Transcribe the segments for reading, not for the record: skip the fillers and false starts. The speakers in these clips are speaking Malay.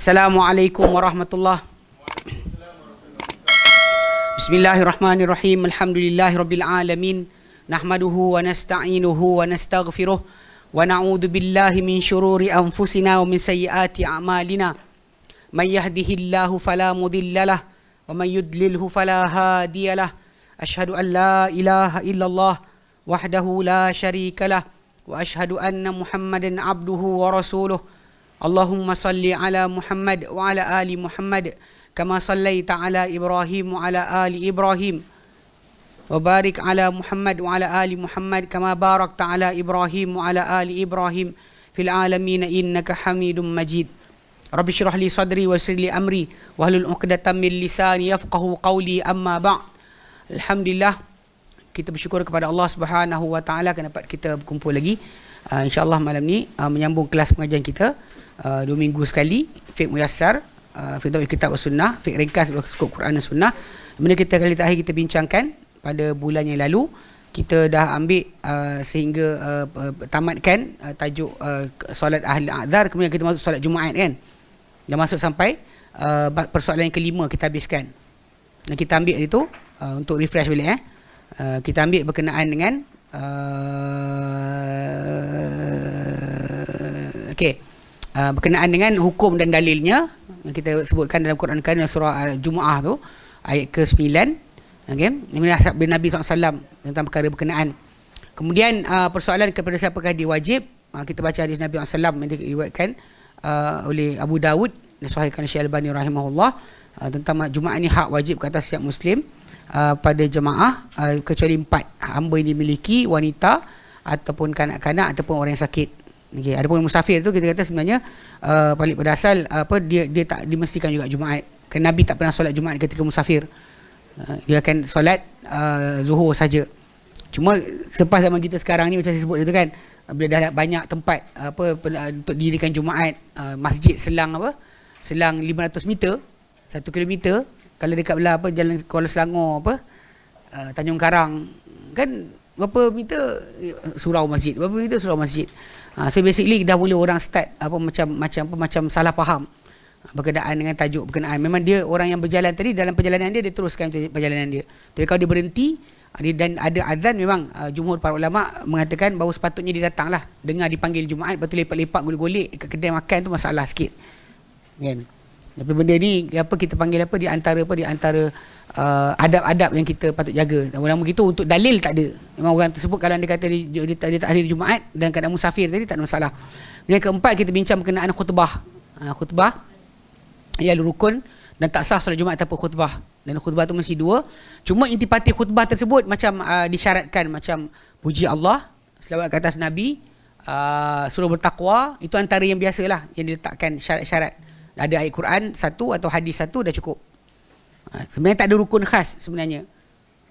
Assalamualaikum warahmatullahi. Bismillahirrahmanirrahim. Alhamdulillahirabbil alamin. Nahmaduhu wa nasta'inuhu wa nastaghfiruh wa na'udzu billahi min syururi anfusina wa min sayyiati a'malina. May yahdihillahu fala mudhillalah wa may yudlilhu fala hadiyalah. Asyhadu an la ilaha illallah wahdahu la syarikalah wa asyhadu anna Muhammadan abduhu wa rasuluh. Allahumma salli ala Muhammad wa ala ali Muhammad kama sallaita ala Ibrahim wa ala ali Ibrahim wa barik ala Muhammad wa ala ali Muhammad kama barakta ala Ibrahim wa ala ali Ibrahim fil alamin innaka Hamidum Majid. Rabbi shrah li sadri wa yassir li amri wahlul 'uqdatam min lisani yafqahu qawli, amma ba'd. Alhamdulillah, kita bersyukur kepada Allah Subhanahu wa taala kerana dapat kita berkumpul lagi. InsyaAllah malam ni menyambung kelas pengajian kita 2 minggu sekali, fiqh muyassar, fiqh kitab sunnah, fiqh ringkas skop Quran dan sunnah. Benda kita kali terakhir kita bincangkan pada bulan yang lalu, kita dah ambil sehingga tamatkan tajuk solat ahli a'dzar. Kemudian kita masuk solat Jumaat kan, dah masuk sampai persoalan yang kelima kita habiskan. Dan kita ambil itu untuk refresh balik kita ambil berkenaan dengan berkenaan dengan hukum dan dalilnya yang kita sebutkan dalam Quran Karim surah Al-Jumu'ah tu ayat ke-9, okey, yang sabda Nabi SAW tentang perkara berkenaan. Kemudian persoalan kepada siapakah dia wajib, kita baca hadis Nabi SAW yang diriwayatkan oleh Abu Dawud dan sahihkan Syekh Albani rahimahullah tentang Jumaat ni hak wajib ke atas setiap muslim pada jemaah kecuali 4 hamba yang dimiliki, wanita ataupun kanak-kanak ataupun orang yang sakit. Okey, adapun musafir tu kita kata sebenarnya balik pada asal dia tak dimestikan juga Jumaat. Kerana Nabi tak pernah solat Jumaat ketika musafir. Dia akan solat zuhur saja. Cuma selepas zaman kita sekarang ni macam saya sebut itu kan, bila dah banyak tempat untuk dirikan Jumaat, masjid selang selang 500 meter, 1 kilometer. Kalau dekat belah jalan Kuala Selangor Tanjung Karang kan, berapa meter surau masjid, berapa meter surau masjid. So basically dah mula orang start macam salah faham berkenaan dengan tajuk berkenaan. Memang dia orang yang berjalan tadi, dalam perjalanan dia teruskan perjalanan dia. Tapi kalau dia berhenti dan ada azan, memang jumhur para ulama mengatakan bahawa sepatutnya dia datanglah, dengar dipanggil Jumaat, lepas tu lepak-lepak golek-golek ke kedai makan tu masalah sikit kan. Tapi benda ni kita panggil di antara adab-adab yang kita patut jaga. Namun begitu untuk dalil tak ada. Memang orang tersebut kalau dia kata dia tak hadir Jumaat dan keadaan musafir tadi tak ada masalah. Yang keempat, kita bincang berkenaan khutbah. Khutbah ialah rukun dan tak sah solat Jumaat tanpa khutbah. Dan khutbah tu mesti 2. Cuma intipati khutbah tersebut macam disyaratkan, macam puji Allah, selawat ke atas Nabi, suruh bertakwa, itu antara yang biasalah yang diletakkan syarat-syarat. Ada ayat Quran satu atau hadis satu dah cukup. Sebenarnya tak ada rukun khas sebenarnya.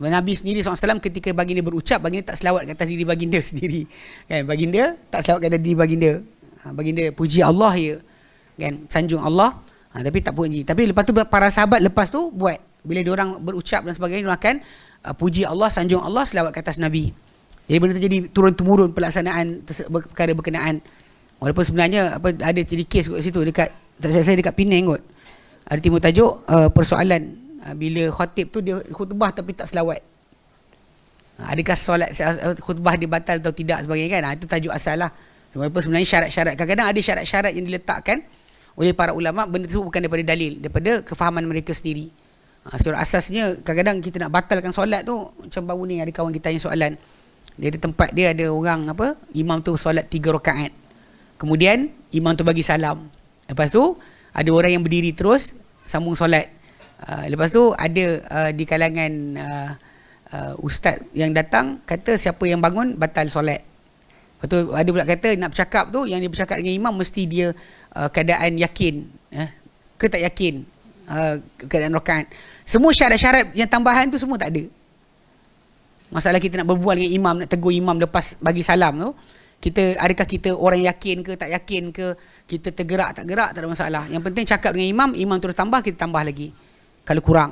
Nabi sendiri SAW ketika baginda berucap, baginda tak selawat ke atas diri baginda sendiri kan, baginda tak selawat ke atas diri baginda. Baginda puji Allah ya kan, sanjung Allah, tapi tak puji. Tapi lepas tu para sahabat lepas tu buat, bila diorang berucap dan sebagainya, diorang akan puji Allah, sanjung Allah, selawat ke atas Nabi. Jadi benda tu jadi turun-temurun pelaksanaan perkara berkenaan. Walaupun sebenarnya ada jadi kes kat situ, dekat saya dekat Penang kot, ada timbul tajuk persoalan bila khatib tu dia khutbah tapi tak selawat. Adakah solat khutbah dia batal atau tidak sebagainya kan. Itu tajuk asal lah. Walaupun sebenarnya syarat-syarat, kadang-kadang ada syarat-syarat yang diletakkan oleh para ulama, benda tu bukan daripada dalil, daripada kefahaman mereka sendiri. So asasnya kadang-kadang kita nak batalkan solat tu, macam baru ni ada kawan kita tanya soalan. Dia ada tempat dia ada orang imam tu solat 3 rakaat. Kemudian imam tu bagi salam. Lepas tu ada orang yang berdiri terus sambung solat. Lepas tu ada di kalangan ustaz yang datang kata siapa yang bangun batal solat. Lepas tu ada pula kata nak bercakap tu, yang dia bercakap dengan imam mesti dia keadaan yakin ke tak yakin keadaan rakaat. Semua syarat-syarat yang tambahan tu semua tak ada. Masalah kita nak berbual dengan imam, nak tegur imam lepas bagi salam tu, adakah kita orang yakin ke tak yakin ke, kita tergerak tak gerak, tak ada masalah. Yang penting cakap dengan imam terus tambah, kita tambah lagi kalau kurang.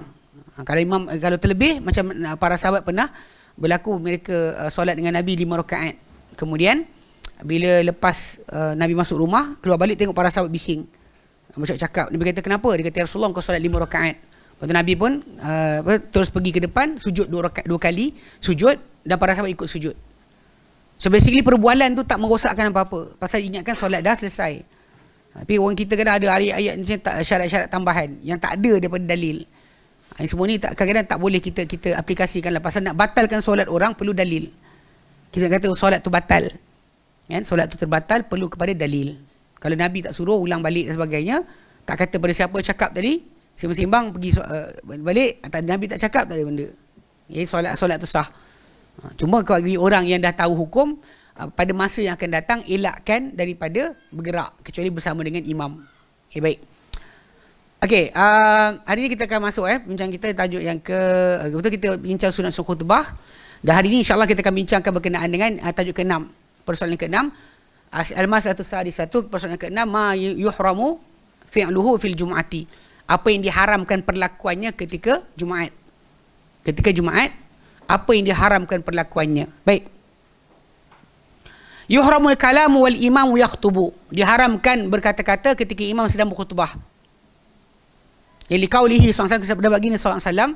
Kalau terlebih, macam para sahabat pernah berlaku, mereka solat dengan Nabi 5 rakaat. Kemudian bila lepas Nabi masuk rumah, keluar balik tengok para sahabat bising. Abu Sa'id cakap, Nabi kata kenapa? Dia kata, Rasulullah kau solat 5 rakaat. Lepas tu Nabi pun terus pergi ke depan, sujud 2 kali, sujud, dan para sahabat ikut sujud. So basically perbualan tu tak merosakkan apa-apa. Pasal ingatkan solat dah selesai. Tapi orang kita kadang ada ayat-ayat macam syarat-syarat tambahan yang tak ada daripada dalil. Semua ni kadang-kadang tak boleh kita aplikasikan lah. Pasal nak batalkan solat orang perlu dalil. Kita kata solat tu batal, kan? Solat tu terbatal perlu kepada dalil. Kalau Nabi tak suruh ulang balik dan sebagainya, tak kata pada siapa cakap tadi sembang-sembang pergi balik, Nabi tak cakap, tak ada benda. Jadi solat tu sah. Cuma bagi orang yang dah tahu hukum, pada masa yang akan datang elakkan daripada bergerak kecuali bersama dengan imam. Okay, baik. Okey, hari ni kita akan masuk bincang kita tajuk yang betul kita bincang sunat khutbah. Dan hari ni insya-Allah kita akan bincangkan berkenaan dengan tajuk ke-6. Persoalan ke-6, al-mas'alatu sadisatu, persoalan ke-6, ma yuhramu fi'luhu fil jum'ati. Apa yang diharamkan perlakuannya ketika Jumaat. Ketika Jumaat, apa yang diharamkan perlakuannya. Baik. Yuhramul kalamu wal imamu yakhtubu. Diharamkan berkata-kata ketika imam sedang berkhutbah. Yang liqaulihi sallallahu alaihi wasallam, begini sallallahu alaihi wasallam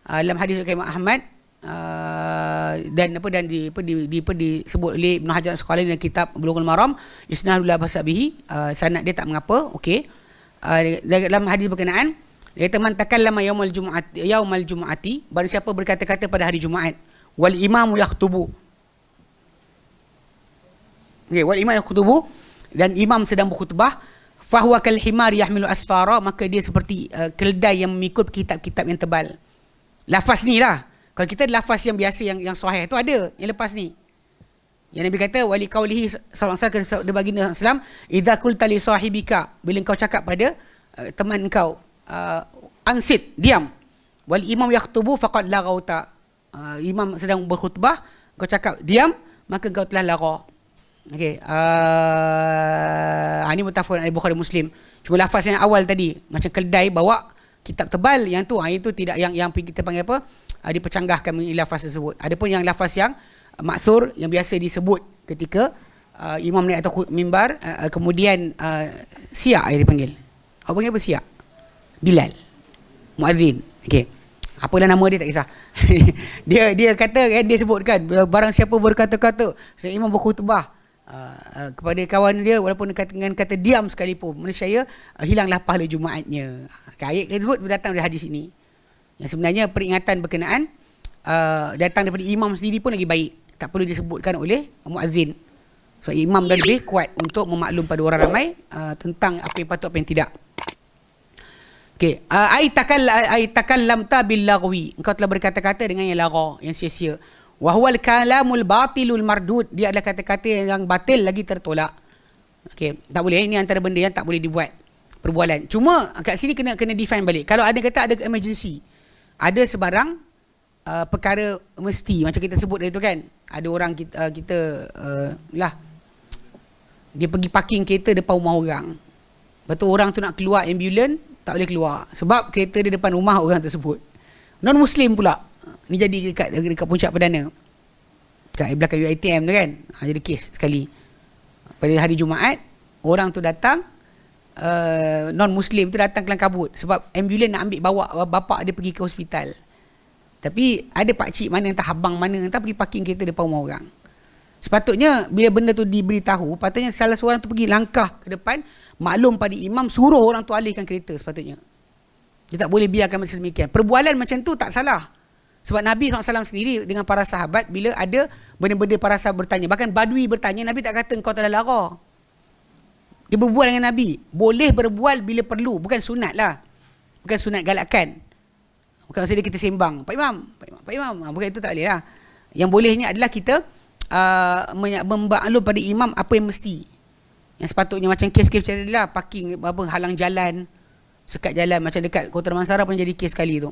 dalam hadis riwayat Imam Ahmad dan disebut oleh Ibn Hajar Al-Asqalani dalam kitab Bulughul Maram, isnadul la basa bihi, sanad dia tak mengapa. Okey. Dalam hadis berkenaan dia kata man takallama yaumal jumu'ati, barang siapa berkata-kata pada hari Jumaat, wal imamu yakhtubu. Okey, wal imam yakhtubu, dan imam sedang berkhutbah, fahuwa kal himar yahmilu asfara, maka dia seperti keledai yang mengikut kitab-kitab yang tebal. Lafaz ni lah. Kalau kita lafaz yang biasa yang sahih tu ada, yang lepas ni. Yang Nabi kata wali qaulihi sallallahu alaihi wasallam, dia baginda sallam, idza qulta li sahibika, bila kau cakap pada teman kau, ansit, diam. Wal imam yaktubu faqad laghauta. Imam sedang berkhutbah, kau cakap diam, maka kau telah lagha. Okey, ini muttafaqun alaih Bukhari Muslim. Cuma lafaz yang awal tadi macam keledai bawa kitab tebal, yang tu itu tidak yang kita panggil apa? Dipercanggahkan lafaz tersebut. Adapun yang lafaz yang ma'thur yang biasa disebut ketika imam naik atas mimbar, kemudian siak yang dipanggil. Apa panggil apa siak? Bilal. Muazzin. Okey. Apalah nama dia tak kisah. dia kata kan, dia sebutkan barang siapa berkata-kata imam berkhutbah kepada kawan dia walaupun dengan kata diam sekalipun, nescaya hilanglah pahala Jumaatnya. Ayat tersebut datang dari hadis ini. Yang sebenarnya peringatan berkenaan datang daripada imam sendiri pun lagi baik. Tak perlu disebutkan oleh muazzin. Sebab imam dah lebih kuat untuk memaklum pada orang ramai tentang apa yang patut, apa yang tidak. Okey, ai takallamta bil lagwi. Engkau telah berkata-kata dengan yang lagha, yang sia-sia. Wa huwal kalamul batilul mardud. Dia adalah kata-kata yang batil lagi tertolak. Okey, tak boleh. Ini antara benda yang tak boleh dibuat perbualan. Cuma kat sini kena define balik. Kalau ada kata ada emergency, ada sebarang perkara mesti, macam kita sebut dari tu kan. Ada orang kita dia pergi parking kereta depan rumah orang. Betul, orang tu nak keluar ambulans, tak boleh keluar sebab kereta di depan rumah orang tersebut. Non muslim pula. Ni jadi dekat Puncak Perdana, kat belakang UiTM tu kan. Jadi kes sekali pada hari Jumaat, orang tu datang, non muslim tu datang kelang kabut sebab ambulans nak ambil bawa bapak dia pergi ke hospital. Tapi ada pakcik mana entah abang mana entah pergi parking kereta depan rumah orang. Sepatutnya bila benda tu diberitahu, patutnya salah seorang tu pergi langkah ke depan, maklum pada imam, suruh orang tu alihkan kereta sepatutnya. Dia tak boleh biarkan macam demikian. Perbualan macam tu tak salah. Sebab Nabi SAW sendiri dengan para sahabat, bila ada benda-benda para sahabat bertanya, bahkan Badui bertanya, Nabi tak kata engkau telah lara. Dia berbual dengan Nabi. Boleh berbual bila perlu, bukan sunat lah. Bukan sunat galakkan. Bukan maksudnya kita sembang, Pak Imam. Bukan itu, tak boleh lah. Yang bolehnya adalah kita membaklum pada imam apa yang mesti. Yang sepatutnya macam kes-kes macam tadi lah, parking, halang jalan, sekat jalan, macam dekat Kota Damansara pun jadi kes sekali tu.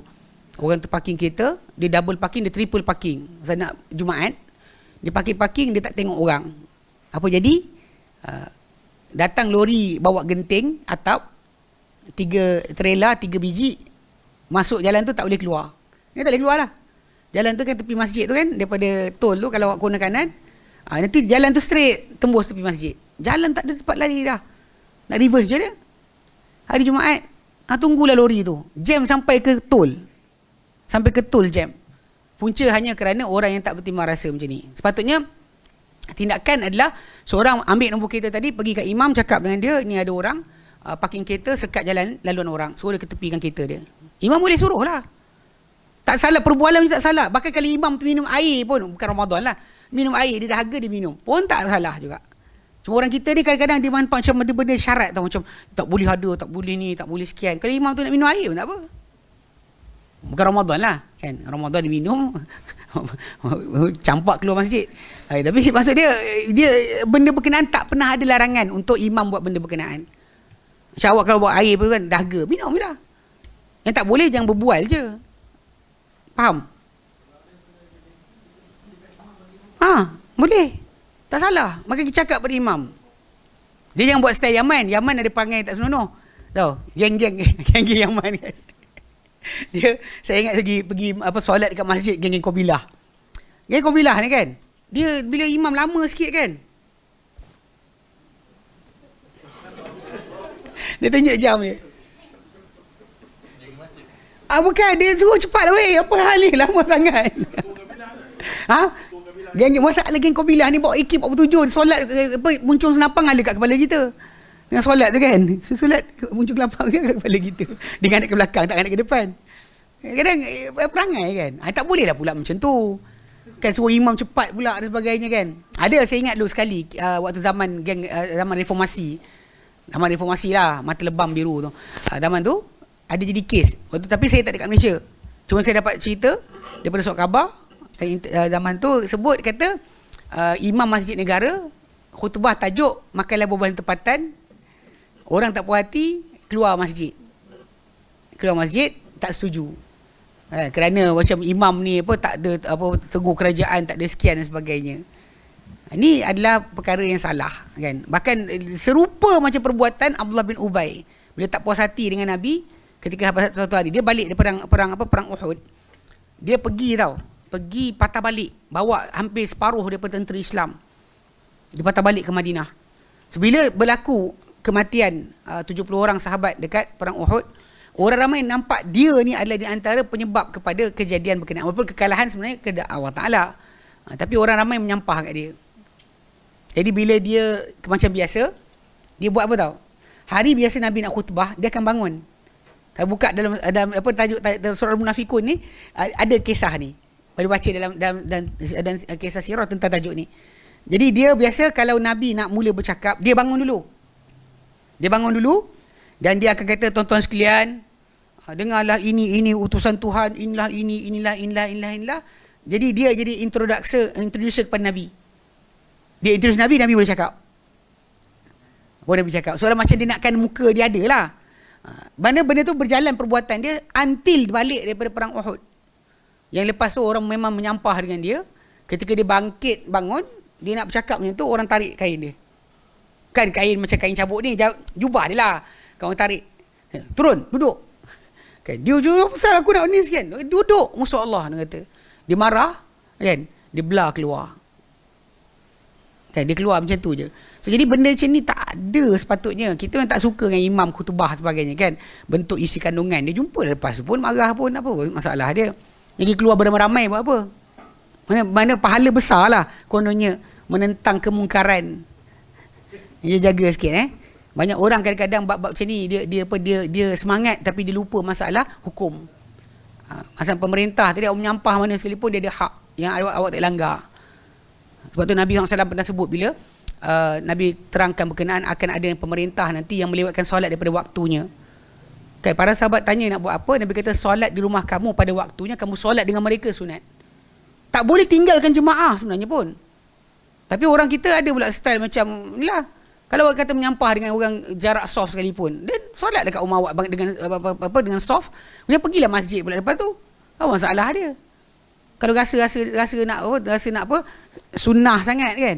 Orang terparking kereta, dia double parking, dia triple parking. Masa nak Jumaat, dia parking, dia tak tengok orang. Apa jadi? Datang lori bawa genting, atap, 3 trailer, 3 biji, masuk jalan tu tak boleh keluar. Dia tak boleh keluar lah. Jalan tu kan tepi masjid tu kan, daripada tol tu kalau awak guna kanan, nanti jalan tu straight, tembus tepi masjid. Jalan tak ada tempat lari dah. Nak reverse je dia. Hari Jumaat, tunggulah lori tu. Jam sampai ke tol. Sampai ke tol jam. Punca hanya kerana orang yang tak bertimbang rasa macam ni. Sepatutnya, tindakan adalah seorang ambil nombor kereta tadi, pergi kat imam, cakap dengan dia, ni ada orang, parking kereta, sekat jalan laluan orang. Suruh dia ketepikan kereta dia. Imam boleh suruh lah. Tak salah, perbualan tak salah. Bahkan kalau imam tu minum air pun, bukan Ramadan lah. Minum air, dia dahaga dia minum. Pun tak salah juga. Cuma orang kita ni kadang-kadang dia nampak macam benda-benda syarat tau. Macam tak boleh ada, tak boleh ni, tak boleh sekian. Kalau imam tu nak minum air pun tak apa. Bukan Ramadan lah. Kan? Ramadan dia minum, campak keluar masjid. Tapi maksud dia benda berkenaan tak pernah ada larangan untuk imam buat benda berkenaan. Macam awak kalau buat air pun kan, dahaga, minum je lah. Yang tak boleh jangan berbual je. Faham? Boleh. Tak salah. Maka kita cakap pada imam. Dia jangan buat style Yaman. Yaman ada perangai tak senonoh. Tahu? Geng-geng Yaman kan. Saya ingat pergi solat dekat masjid geng-geng Qabilah. Geng Qabilah ni kan. Dia bila imam lama sikit kan. Dia tunjuk jam dia. Bukan, dia suruh cepat lah weh. Apa hal ni? Lama sangat. Masalah geng Qabilah ni bawa AK 47. Solat muncung senapang ada kat kepala kita. Dengan solat tu kan. Solat muncung kelapang kat kepala kita. Dia nganak ke belakang, tak nganak ke depan. Kadang perangai kan. Tak boleh dah pula macam tu. Kan suruh imam cepat pula dan sebagainya kan. Ada, saya ingat dulu sekali waktu zaman zaman reformasi. Zaman reformasi lah, mata lebam biru tu. Zaman tu ada jadi kes. Tapi saya tak dekat Malaysia. Cuma saya dapat cerita daripada surat khabar. Zaman tu sebut kata imam masjid negara khutbah tajuk makanlah buah-buahan tempatan, orang tak puas hati keluar masjid tak setuju kerana macam imam ni tak ada tegur kerajaan, tak ada sekian dan sebagainya. Ini adalah perkara yang salah kan. Bahkan serupa macam perbuatan Abdullah bin Ubay bila tak puas hati dengan Nabi ketika satu hari dia balik daripada perang Uhud. Dia pergi patah balik, bawa hampir separuh daripada tentera Islam. Dia patah balik ke Madinah. Sebila berlaku kematian 70 orang sahabat dekat perang Uhud, orang ramai nampak dia ni adalah di antara penyebab kepada kejadian berkenaan. Walaupun kekalahan sebenarnya kehendak Allah Ta'ala. Tapi orang ramai menyampah kat dia. Jadi bila dia macam biasa, dia buat apa tahu? Hari biasa Nabi nak khutbah, dia akan bangun. Kalau buka dalam tajuk surah Al-Munafikun ni, ada kisah ni. Boleh baca dalam kisah sirah tentang tajuk ni. Jadi dia biasa kalau Nabi nak mula bercakap, dia bangun dulu. Dan dia akan kata, tuan-tuan sekalian, dengarlah ini utusan Tuhan, inilah. Jadi dia jadi introducer kepada Nabi. Dia introduce Nabi boleh cakap. Boleh bercakap. Soalan macam dia nakkan muka dia ada lah. Mana benda tu berjalan perbuatan dia until balik daripada perang Uhud. Yang lepas tu orang memang menyampah dengan dia. Ketika dia bangun, dia nak bercakap macam tu, orang tarik kain dia. Kan kain macam kain cabuk ni, jubah dia lah. Orang tarik. Turun, duduk. Kan, dia pasal aku nak ni sekian. Duduk, musuh Allah, dia kata. Dia marah, kan? Dia belah keluar. Kan, dia keluar macam tu je. So, jadi benda macam ni tak ada sepatutnya. Kita memang tak suka dengan imam khutbah sebagainya kan. Bentuk isi kandungan. Dia jumpa lepas tu pun marah pun apa masalah dia. Jadi keluar beramai-ramai buat apa? Mana pahala besar lah kononnya menentang kemungkaran. Dia jaga sikit Banyak orang kadang-kadang bab-bab macam ni dia semangat tapi dia lupa masalah hukum. Masalah pemerintah tadi awak menyampah mana sekalipun dia ada hak yang awak tak langgar. Sebab tu Nabi SAW pernah sebut bila Nabi terangkan berkenaan akan ada pemerintah nanti yang melewatkan solat daripada waktunya. Okay, para sahabat tanya nak buat apa? Nabi kata solat di rumah kamu pada waktunya, kamu solat dengan mereka sunat. Tak boleh tinggalkan jemaah sebenarnya pun. Tapi orang kita ada pula style macam inilah. Kalau awak kata menyampah dengan orang jarak soft sekalipun, dan solat dekat rumah awak dengan soft, kemudian pergilah masjid pula lepas tu. Apa masalah dia? Kalau rasa nak apa? Sunnah sangat kan?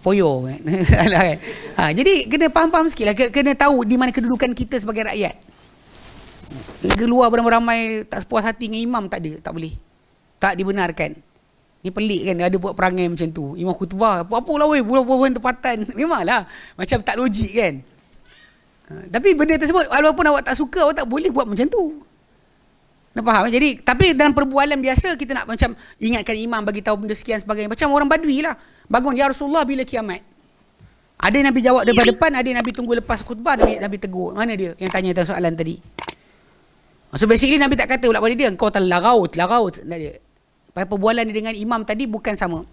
Poyo kan? Jadi kena faham-faham sikit lah. Kena tahu di mana kedudukan kita sebagai rakyat. Keluar beramai-ramai tak sepuas hati dengan imam tak boleh. Tak dibenarkan. Ni pelik kan, ada buat perangai macam tu. Imam khutbah, apa lah weh, buah-buahan tempatan. Memanglah, macam tak logik kan. Tapi benda tersebut walaupun awak tak suka, awak tak boleh buat macam tu. Nak faham? Jadi tapi dalam perbualan biasa kita nak macam ingatkan imam bagi tahu benda sekian sebagainya. Macam orang Badui lah. Bangun ya Rasulullah bila kiamat. Ada Nabi jawab depan depan, ada Nabi tunggu lepas khutbah, Nabi tegur. Mana dia yang tanya tentang soalan tadi? So basically Nabi tak kata pula pada dia engkau telah lagaut. Perbualan dia dengan imam tadi bukan sama.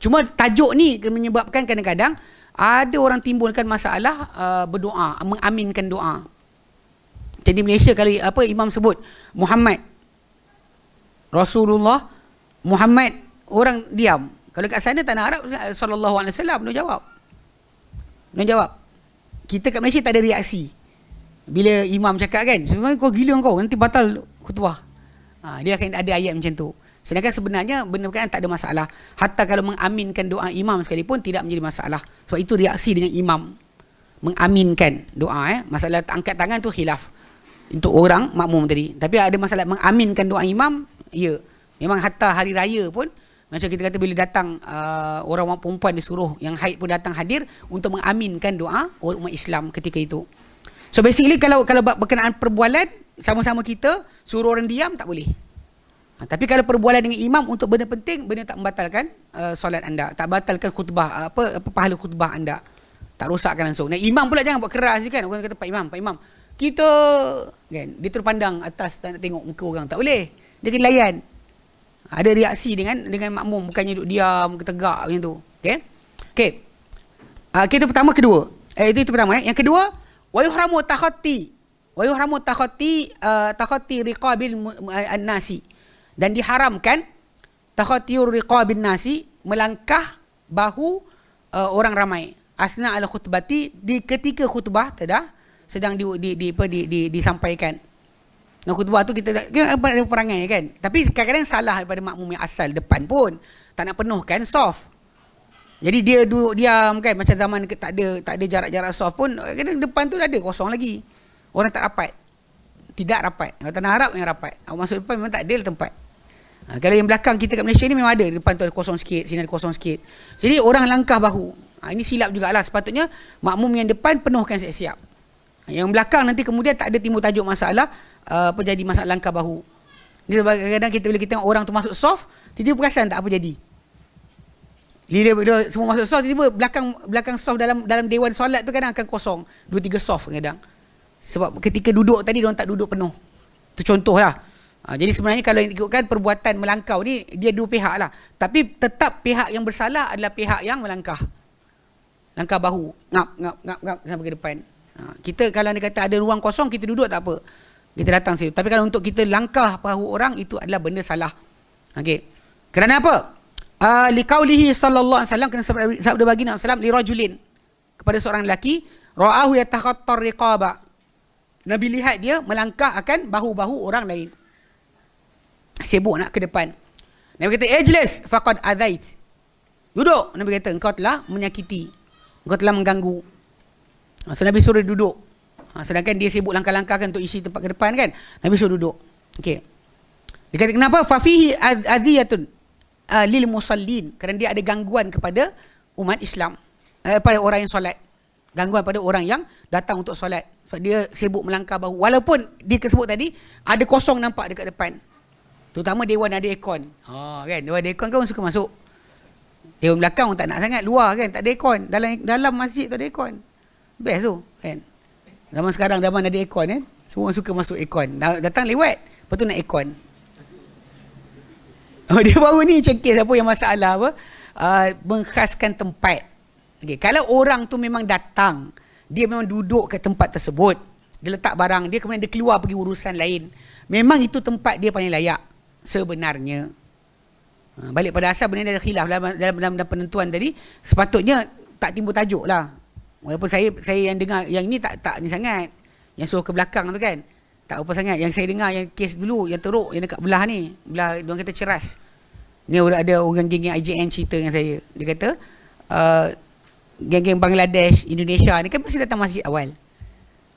Cuma tajuk ni menyebabkan kadang-kadang ada orang timbulkan masalah berdoa, mengaminkan doa. Jadi Malaysia kalau imam sebut Muhammad, Rasulullah, Muhammad, orang diam. Kalau kat sana tanah Arab sallallahu alaihi wasallam dia jawab. Kita kat Malaysia tak ada reaksi. Bila imam cakap kan, sebenarnya kau gila kau, nanti batal khutbah. Dia akan ada ayat macam tu. Sedangkan sebenarnya benda berkaitan tak ada masalah. Hatta kalau mengaminkan doa imam sekalipun tidak menjadi masalah. Sebab itu reaksi dengan imam. Mengaminkan doa. Masalah angkat tangan tu khilaf untuk orang makmum tadi. Tapi ada masalah mengaminkan doa imam, ya. Memang hatta hari raya pun, macam kita kata bila datang orang perempuan disuruh, yang haid pun datang hadir untuk mengaminkan doa umat Islam ketika itu. So basically kalau berkenaan perbualan, sama-sama kita suruh orang diam tak boleh. Tapi kalau perbualan dengan imam untuk benda penting, benda tak membatalkan solat anda, tak batalkan khutbah, pahala khutbah anda, tak rosakkan langsung. Dan imam pula jangan buat keras kan. Orang kata Pak Imam, kita kan, dia terpandang atas, tak nak tengok muka orang, tak boleh. Dia kena layan. Ada reaksi dengan makmum, bukannya duduk diam, tegak macam tu. Okey. Kita pertama kedua. Itu pertama. Yang kedua, wa yuhramu takhatti riqabil an-nasi. Dan diharamkan takhatiur riqabin nasi, melangkah bahu orang ramai. Asna al khutbati, di ketika khutbah sedang disampaikan. Nah, khutbah tu kita ada perangai kan. Tapi kadang-kadang salah daripada makmum yang asal depan pun. Tak nak penuhkan soft. Jadi dia duduk diam kan, macam zaman tak ada jarak-jarak soft pun, kadang depan tu dah ada kosong lagi. Orang tak rapat. Tidak rapat. Kalau tanah Arab yang rapat. Masuk depan memang tak ada tempat. Kalau yang belakang kita kat Malaysia ni memang ada, depan tu ada kosong sikit, sini ada kosong sikit. Jadi orang langkah bahu. Ini silap jugalah. Sepatutnya makmum yang depan penuhkan siap-siap. Yang belakang nanti kemudian tak ada timbul tajuk masalah jadi masalah langkah bahu. Ni kadang-kadang bila kita tengok orang tu masuk soft, tiba-tiba perasan tak apa jadi. Bila semua masuk soft, tiba-tiba belakang soft dalam dewan solat tu kadang akan kosong. 2-3 soft kadang. Sebab ketika duduk tadi diorang tak duduk penuh. Itu contohlah. Jadi sebenarnya kalau ikutkan perbuatan melangkau ni, dia dua pihak lah. Tapi tetap pihak yang bersalah adalah pihak yang melangkah. Langkah bahu. Ngap sampai ke depan. Kita kalau dia kata ada ruang kosong, kita duduk tak apa. Kita datang situ. Tapi kalau untuk kita langkah bahu orang, itu adalah benda salah. Okey. Kerana apa? Liqaulihi sallallahu alaihi wasallam, kerana sabda baginda sallallahu alaihi wasallam li rajulin, kepada seorang lelaki, ra'ahu yatakhattar riqaba. Nabi lihat dia melangkah akan bahu-bahu orang lain. Sibuk nak ke depan. Nabi kata, "Ijlis faqad adait." Duduk. Nabi kata, engkau telah menyakiti. Engkau telah mengganggu. So Nabi suruh duduk. Sedangkan dia sibuk langkah-langkahkan untuk isi tempat ke depan kan. Nabi suruh duduk. Okey. Dia kata kenapa? Fa fihi adhiyatun lil musallin. Kerana dia ada gangguan kepada umat Islam. Pada orang yang solat. Gangguan pada orang yang datang untuk solat. Sebab dia sibuk melangkah bahu. Walaupun dia sebut tadi ada kosong nampak dekat depan. Terutama dewan ada aircon. Kan, dewan ada aircon kan orang suka masuk. Dewan belakang orang tak nak sangat, luar kan, tak ada aircon. Dalam masjid tak ada aircon. Best tu kan. Zaman sekarang zaman ada aircon kan. Semua orang suka masuk aircon. Datang lewat, lepas tu nak aircon. Dia baru ni macam kes apa yang masalah apa? Mengkhaskan tempat. Okay. Kalau orang tu memang datang, dia memang duduk ke tempat tersebut, dia letak barang, dia kemudian dia keluar pergi urusan lain, memang itu tempat dia paling layak sebenarnya. Balik pada asal benda ada khilaf dalam penentuan tadi, sepatutnya tak timbul tajuk lah. Walaupun saya yang dengar yang ni tak ni sangat, yang suruh ke belakang tu kan, tak apa sangat. Yang saya dengar yang kes dulu yang teruk yang dekat belah ni, belah diorang kata Ceras ni, ada orang geng-geng IJN cerita dengan saya. Dia kata geng-geng Bangladesh, Indonesia ni kan mesti datang masjid awal,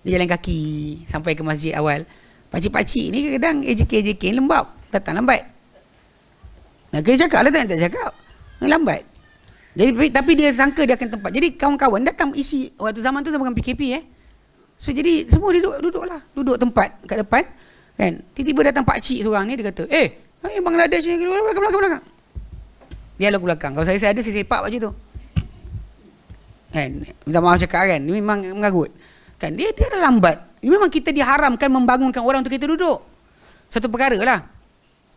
dia jalan kaki sampai ke masjid awal. Pakcik-pakcik ni kadang AJK lembab, datang lambat. Nak kena cakap lah, tak cakap lambat. Jadi tapi dia sangka dia akan tempat. Jadi kawan-kawan datang isi waktu zaman tu bukan PKP So jadi semua duduk tempat kat depan kan. Tiba-tiba datang pak cik seorang ni, dia kata, Bangladesh ni belakang. Dia lagu belakang. Kalau saya ada, saya sepak pak cik tu. Kan, minta maaf cakap kan, dia memang mengarut. Kan, dia dah lambat. Memang kita diharamkan membangunkan orang untuk kita duduk. Satu perkara lah.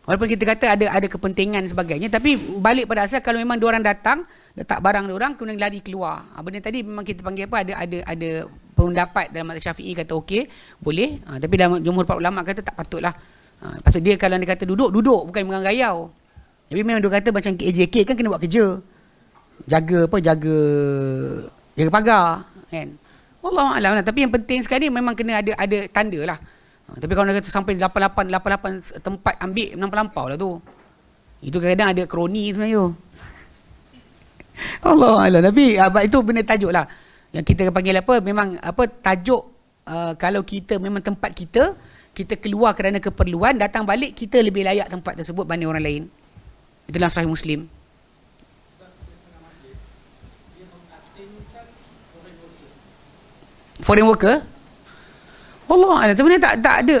Walaupun kita kata ada kepentingan sebagainya, tapi balik pada asal kalau memang diorang datang, letak barang diorang, kemudian lari keluar. Benda tadi memang kita panggil apa, ada pendapat dalam mazhab Syafi'i kata okey, boleh. Tapi dalam jumhur para ulama kata tak patutlah. Pasal dia kalau dia kata duduk, bukan menggayau. Tapi memang dia kata macam KJK kan kena buat kerja. Jaga pagar kan. Wallahu a'lam lah. Tapi yang penting sekali memang kena ada tanda lah. Tapi kalau dia kata sampai 88 tempat ambil, memang terlampau lah tu. Itu kadang-kadang ada kroni sebenarnya. Allah a'lam. Tapi itu benda tajuk lah. Yang kita panggil apa, memang apa tajuk, kalau kita memang tempat kita keluar kerana keperluan, datang balik kita lebih layak tempat tersebut banding orang lain. Itulah Sahih Muslim. Foreign worker? Allah a'lam. Sebenarnya tak ada.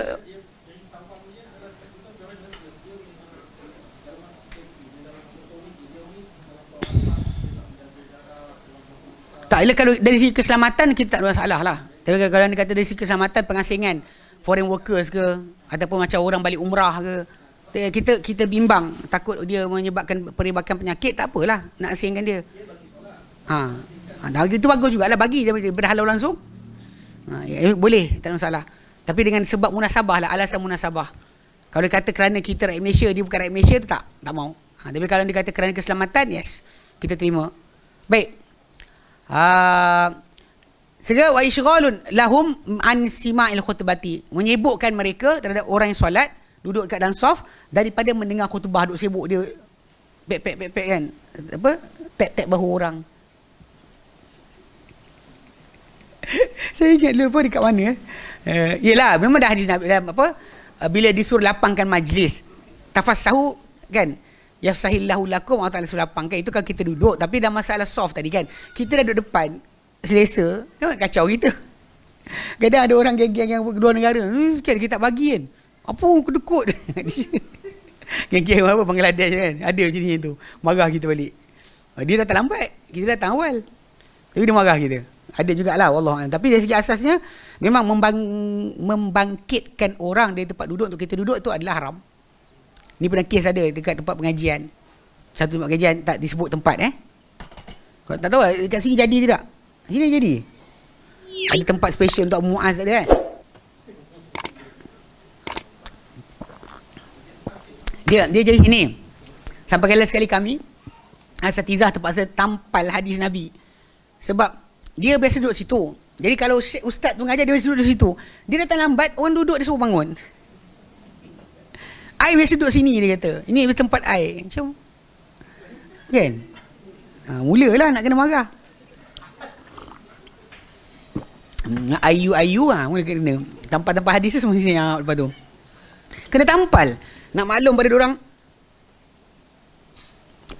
Tak, kalau dari segi keselamatan kita tak ada masalah lah. Tapi kalau anda kata dari segi keselamatan pengasingan foreign workers ke, ataupun macam orang balik umrah ke, kita bimbang takut dia menyebabkan peribakan penyakit, tak apalah nak asingkan dia. Itu bagus jugalah, bagi berhalau langsung. Boleh, tak ada masalah. Tapi dengan sebab munasabah lah, alasan munasabah. Kalau dia kata kerana kita rakyat Malaysia, dia bukan rakyat Malaysia, tu tak mau. Tapi kalau dia kata kerana keselamatan, yes, kita terima. Baik. Segera wa isyghalun lahum an sima'il khutbati, menyibukkan mereka terhadap orang yang solat duduk dekat dalam saf daripada mendengar khutbah, duk sibuk dia pek kan, apa, tap bahu orang. Saya ingat dulu apa dekat mana yelah, memang dah hadis Nabi apa, bila disuruh lapangkan majlis tafassahu kan, yafsahillahu lakum, Allah Ta'ala suruh lapangkan, itu kan kita duduk. Tapi dah masalah soft tadi kan, kita dah duduk depan selesa kan, kacau kita. Kadang ada orang geng-geng yang kedua negara kan, kita tak bagi kan, apa kedekut. Geng-geng apa Bangladesh kan, ada macam ni tu, marah kita balik. Dia datang lambat, kita datang awal, tapi dia marah kita. Ada jugalah, wallahualam. Tapi dari segi asasnya memang membangkitkan orang dari tempat duduk untuk kita duduk itu adalah haram. Ni pernah kes ada dekat tempat pengajian. Satu tempat pengajian tak disebut tempat Kau tak tahu dekat sini jadi tidak? Sini jadi. Ada tempat special untuk Muaz tak ada kan? Dia jadi sini. Sampai kali sekali kami asatizah terpaksa tampal hadis Nabi. Sebab dia biasa duduk situ. Jadi kalau ustaz tu mengajar, dia biasa duduk situ. Dia datang lambat, orang duduk dia suruh bangun. I biasa duduk sini, dia kata. Ini tempat I. Macam kan? Mulalah nak kena marah. Ayu, mula kena. Tampal-tampal hadis tu semua sini lepas tu. Kena tampal. Nak maklum pada orang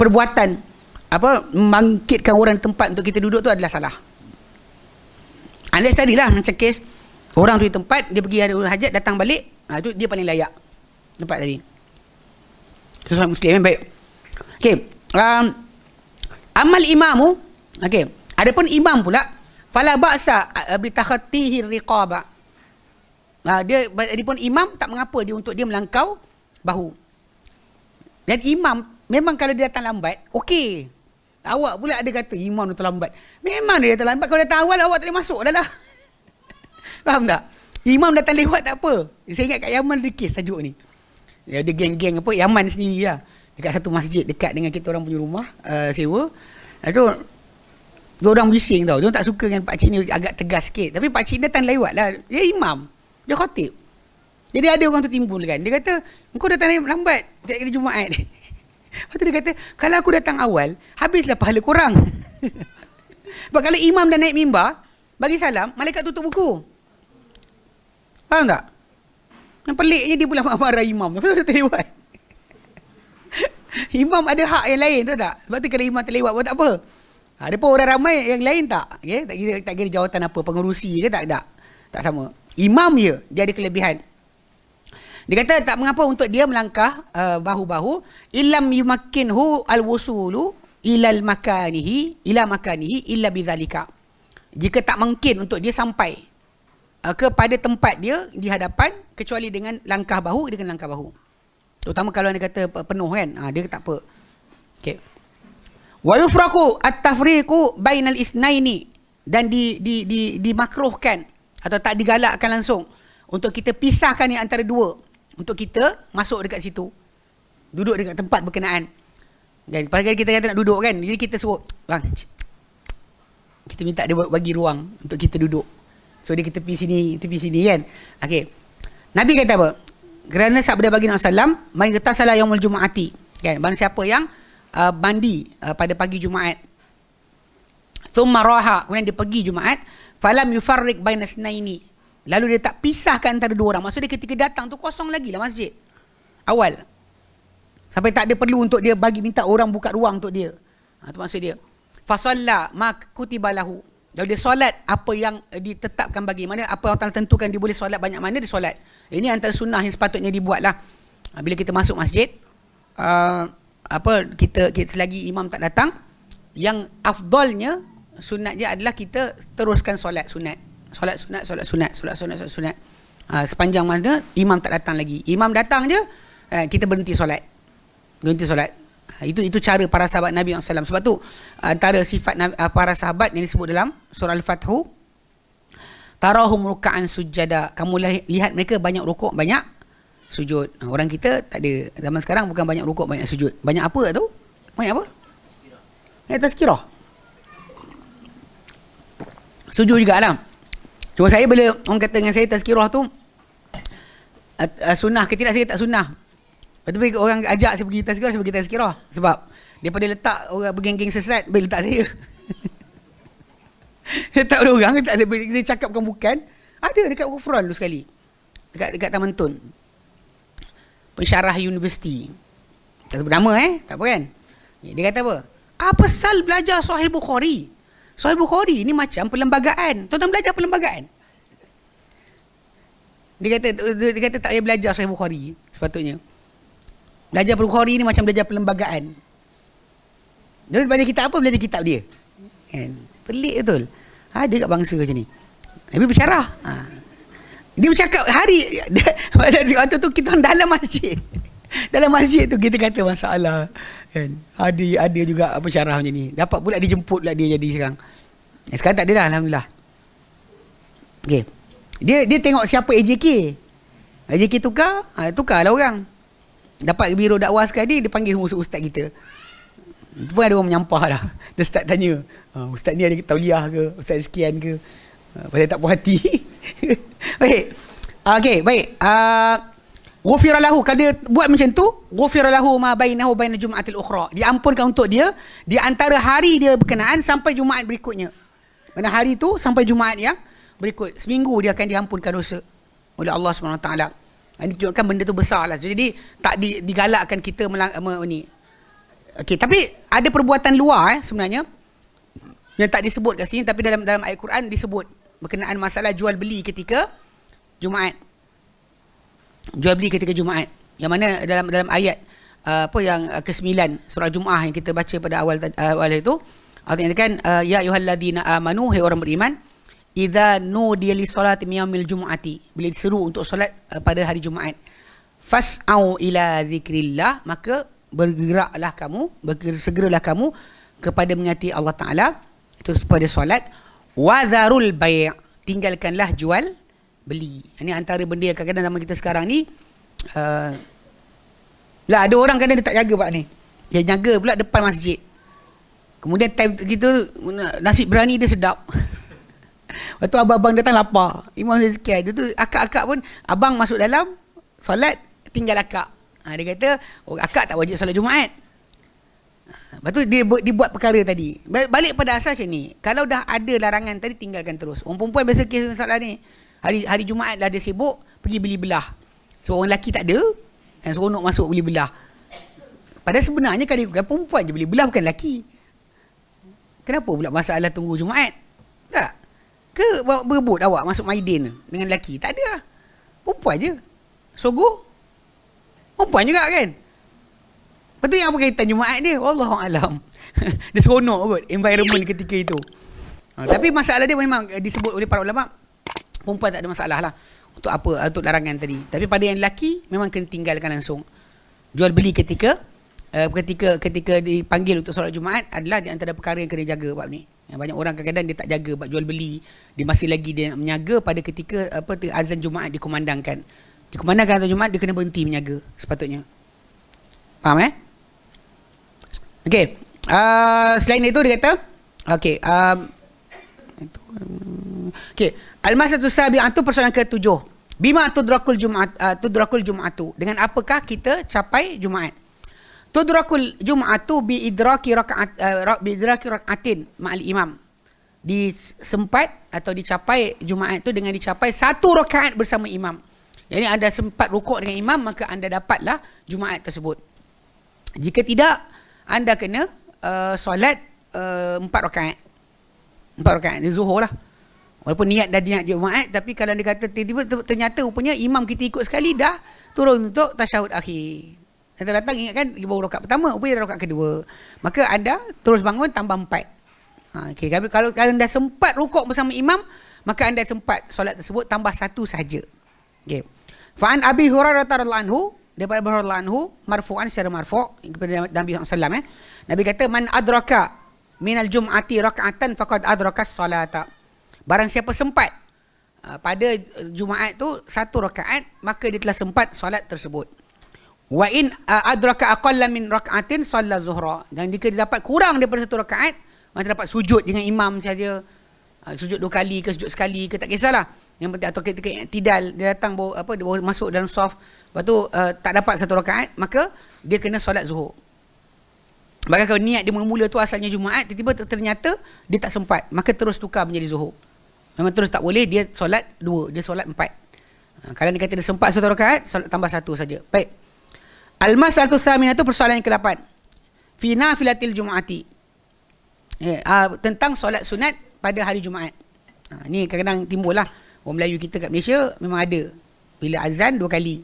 perbuatan apa, membangkitkan orang tempat untuk kita duduk tu adalah salah. Anda sadilah macam kes orang tu di tempat, dia pergi ada hajat, datang balik, itu dia paling layak tempat tadi. Sesuai Muslim yang baik. Okey, amal imamu, okey, adapun imam pula, fala ba'sa bi takhatihi riqaba. Dia adapun imam tak mengapa dia untuk dia melangkau bahu. Dan imam memang kalau dia datang lambat, okey. Awak pula ada kata imam datang lambat. Memang dia datang lambat, kalau datang awal awak tak boleh masuk dah lah. Faham tak? Imam datang lewat tak apa. Saya ingat kat Yaman ada kes tajuk ni. Ada geng-geng apa, Yaman sendiri lah. Dekat satu masjid dekat dengan kita orang punya rumah, sewa. Itu dua orang bising tau. Dia tak suka dengan pakcik ni, agak tegas sikit. Tapi pakcik datang lewat lah. Dia imam, dia khatib. Jadi ada orang tu timbul kan. Dia kata, engkau datang lambat tiap kali Jumaat. Lepas tu dia kata, kalau aku datang awal, habislah pahala korang. Sebab kalau imam dah naik mimbar, bagi salam, malaikat tutup buku. Faham tak? Yang peliknya dia pula marah imam. Lepas tu dia terlewat. Imam ada hak yang lain, tahu tak? Sebab tu kalau imam terlewat pun tak apa. Ada pun orang ramai yang lain tak. Okay? Tak kira jawatan apa, pengurusi ke tak ada. Tak sama. Imam dia ada kelebihan. Dia kata tak mengapa untuk dia melangkah bahu-bahu illam yumakkinhu alwusulu ila makanihi illa bidzalika. Jika tak mungkin untuk dia sampai kepada tempat dia di hadapan kecuali dengan langkah bahu. Terutama kalau dia kata penuh kan, dia tak apa. Okey. Wa yufraqu at-tafriqu bainal itsnaini, dan dimakruhkan atau tak digalakkan langsung untuk kita pisahkan yang antara dua, untuk kita masuk dekat situ, duduk dekat tempat berkenaan. Dan pasal kita kata nak duduk kan, jadi kita suruh bang, kita minta dia bagi ruang untuk kita duduk. So dia kita tepi sini kan. Okey. Nabi kata apa? Kerana sabda bagi Nabi sallam, man yatasala yaumul jumu'ati, kan, barang siapa yang mandi pada pagi Jumaat, thumma raha, kemudian dia pergi Jumaat, falam yufarriq baina snaini, lalu dia tak pisahkan antara dua orang. Maksudnya ketika datang tu kosong lagi lah masjid awal, sampai tak ada perlu untuk dia minta orang buka ruang untuk dia. Itu maksud dia. Fasalla ma kutiba lahu, lalu dia solat apa yang ditetapkan bagi. Mana apa yang Allah tentukan dia boleh solat banyak mana, dia solat. Ini antara sunnah yang sepatutnya dibuatlah. Bila kita masuk masjid, kita selagi imam tak datang, yang afdalnya sunatnya adalah kita teruskan solat sunat. Sepanjang mana imam tak datang lagi. Imam datang je, kita berhenti solat. Itu cara para sahabat Nabi SAW. Sebab tu antara sifat para sahabat yang disebut dalam surah Al-Fathu, tarahum ruka'an sujada, kamu lihat mereka banyak rukuk banyak sujud. Orang kita tak ada. Zaman sekarang bukan banyak rukuk banyak sujud. Banyak apa tu? Banyak apa? Banyak tazkirah. Sujud jugalah. Cuma saya bila orang kata dengan saya tazkirah tu sunnah ke tidak, saya tak sunnah. Lepas tu orang ajak saya pergi tazkirah, saya pergi tazkirah. Sebab daripada letak orang bergeng-geng sesat, boleh letak saya. Letak orang, tak ada, dia cakap bukan. Ada dekat Ghufran tu sekali. Dekat Taman Tun. Pensyarah universiti. Tak sebut nama tak apa kan. Dia kata apa? Apa sal belajar Sahih Bukhari? Sahih Bukhari ni macam perlembagaan. Tuan-tuan belajar perlembagaan. Dia kata tak payah belajar Sahih Bukhari sepatutnya. Belajar Bukhari ni macam belajar perlembagaan. Dia belajar kitab apa? Belajar kitab dia. Kan? Pelik betul. Ada kat bangsa macam ni. Nabi bersyarah. Dia bercakap hari waktu tu kita dalam masjid. Dalam masjid tu kita kata masalah kan. Ada juga apa syarah macam ni. Dapat pula dijemput pula dia jadi sekarang. Sekarang tak ada dah, alhamdulillah. Okey. Dia tengok siapa AJK. AJK tukarlah orang. Dapat biro dakwah sekali, dia panggil semua ustaz kita. Itu pun ada orang menyampah dah. Dia start tanya, ustaz ni ada tauliah ke, ustaz sekian ke, pasal tak puas hati. Baik. Okey, baik. Ghufira lahu, kalau dia buat macam tu, ghufira lahu ma bainahu bain jum'atil ukhra. Diampunkan untuk dia di antara hari dia berkenaan sampai Jumaat berikutnya. Mana hari tu sampai Jumaat yang berikut. Seminggu dia akan diampunkan dosa oleh Allah SWT. Ini tunjukkan benda tu besar lah. Jadi tak digalakkan kita ni. Okey, tapi ada perbuatan luar sebenarnya yang tak disebut kat sini, tapi dalam ayat Quran disebut berkenaan masalah jual beli ketika Jumaat. Jual beli ketika Jumaat. Yang mana dalam ayat yang ke-9 surah Jumaah yang kita baca pada awal itu, Allah nyatakan ya ayyuhalladzina amanu, hai orang beriman, idza nudiya lis-salati min yaumil jumu'ati, bila diseru untuk solat pada hari Jumaat, fas'au ila zikrillah, maka segeralah kamu kepada mengingati Allah Taala, itu pada solat. Wa dzarul bai', tinggalkanlah jual beli. Ini antara benda yang kadang-kadang zaman kita sekarang ni ada orang kadang dia tak jaga pak ni. Dia jaga pula depan masjid. Kemudian time kita nasi berani dia sedap. Waktu abang-abang datang lapar, imam saya sekian, dia tu akak-akak pun, abang masuk dalam solat tinggal akak. Dia kata akak tak wajib solat Jumaat. Lepas tu dia buat perkara tadi. Balik pada asas macam ni, kalau dah ada larangan tadi, tinggalkan terus. Orang perempuan biasa kes masalah ni, hari Jumaat lah dia sibuk pergi beli belah. So orang lelaki tak ada, seronok masuk beli belah. Padahal sebenarnya kalau bukan perempuan je beli belah, bukan lelaki. Kenapa pula masalah tunggu Jumaat? Tak. Ke berebut awak masuk Maidin dengan lelaki? Tak ada lah. Perempuan je. Sogo? Perempuan juga kan? Lepas tu yang apa kaitan Jumaat dia? Wallahualam. Dia seronok kot environment ketika itu. Tapi masalah dia memang disebut oleh para ulama, perempuan tak ada masalah lah. Untuk apa? Untuk larangan tadi. Tapi pada yang lelaki memang kena tinggalkan langsung. Jual beli ketika dipanggil untuk solat Jumaat adalah di antara perkara yang kena jaga bab ni. Banyak orang kadang-kadang dia tak jaga bab jual beli, dia masih lagi dia nak menjaga pada ketika azan Jumaat dikumandangkan. Dikumandangkan azan Jumaat, dia kena berhenti menjaga sepatutnya. Faham Okey. Selain itu dia kata okey, okey, al-mas'alatu sabi'atu, persoalan ke-7. Bima tudrakul Jum'atu, dengan apakah kita capai Jumaat? Tudrakul Jum'atu bi idraki raka'atin ma'al imam. Disempat atau dicapai Jumaat itu dengan dicapai satu rakaat bersama imam. Jadi anda sempat rukuk dengan imam, maka anda dapatlah Jumaat tersebut. Jika tidak, anda kena solat 4 rakaat. 4 rakaat di zuhur lah. Walaupun niat dah niat Jumaat, tapi kalau dia kata tiba-tiba ternyata rupanya imam kita ikut sekali dah turun untuk tasyahud akhir. Datang ingatkan baru rakaat pertama, rupanya dah rakaat kedua. Maka anda terus bangun tambah 4. Okey, kalau anda sempat rukuk bersama imam, maka anda sempat solat tersebut tambah 1 sahaja. Okey. Fa an Abi Hurairah radhiyallahu anhu, daripada Abu Hurairah anhu, marfu'an secara marfu' kepada Nabi sallallahu Nabi kata, man adraka minal jum'ati raka'atan faqad adraka as-salata. Barang siapa sempat pada Jumaat tu 1 rakaat, maka dia telah sempat solat tersebut. Wa in adraka aqalla min raka'atin shalla zuhra. Dan jika dia dapat kurang daripada 1 rakaat, maka dapat sujud dengan imam saja. Sujud 2 kali ke sujud sekali ke tak kisahlah. Yang penting atau ketika i'tidal dia datang dia baru masuk dalam saf, lepas tu tak dapat 1 rakaat, maka dia kena solat zuhur. Bahkan kalau niat dia mula-mula tu asalnya Jumaat, tiba-tiba ternyata dia tak sempat, maka terus tukar menjadi zuhur. Memang terus tak boleh, dia solat 2, dia solat 4. Kalau dia kata dia sempat 1 rakaat, solat tambah 1 saja. Baik. Al-mas'alatu tsaminatu, persoalan yang ke-8. Fi nafilatil Jumu'ati. Tentang solat sunat pada hari Jumaat. Ni kadang-kadang timbul lah. Orang Melayu kita kat Malaysia memang ada. Bila azan 2 kali.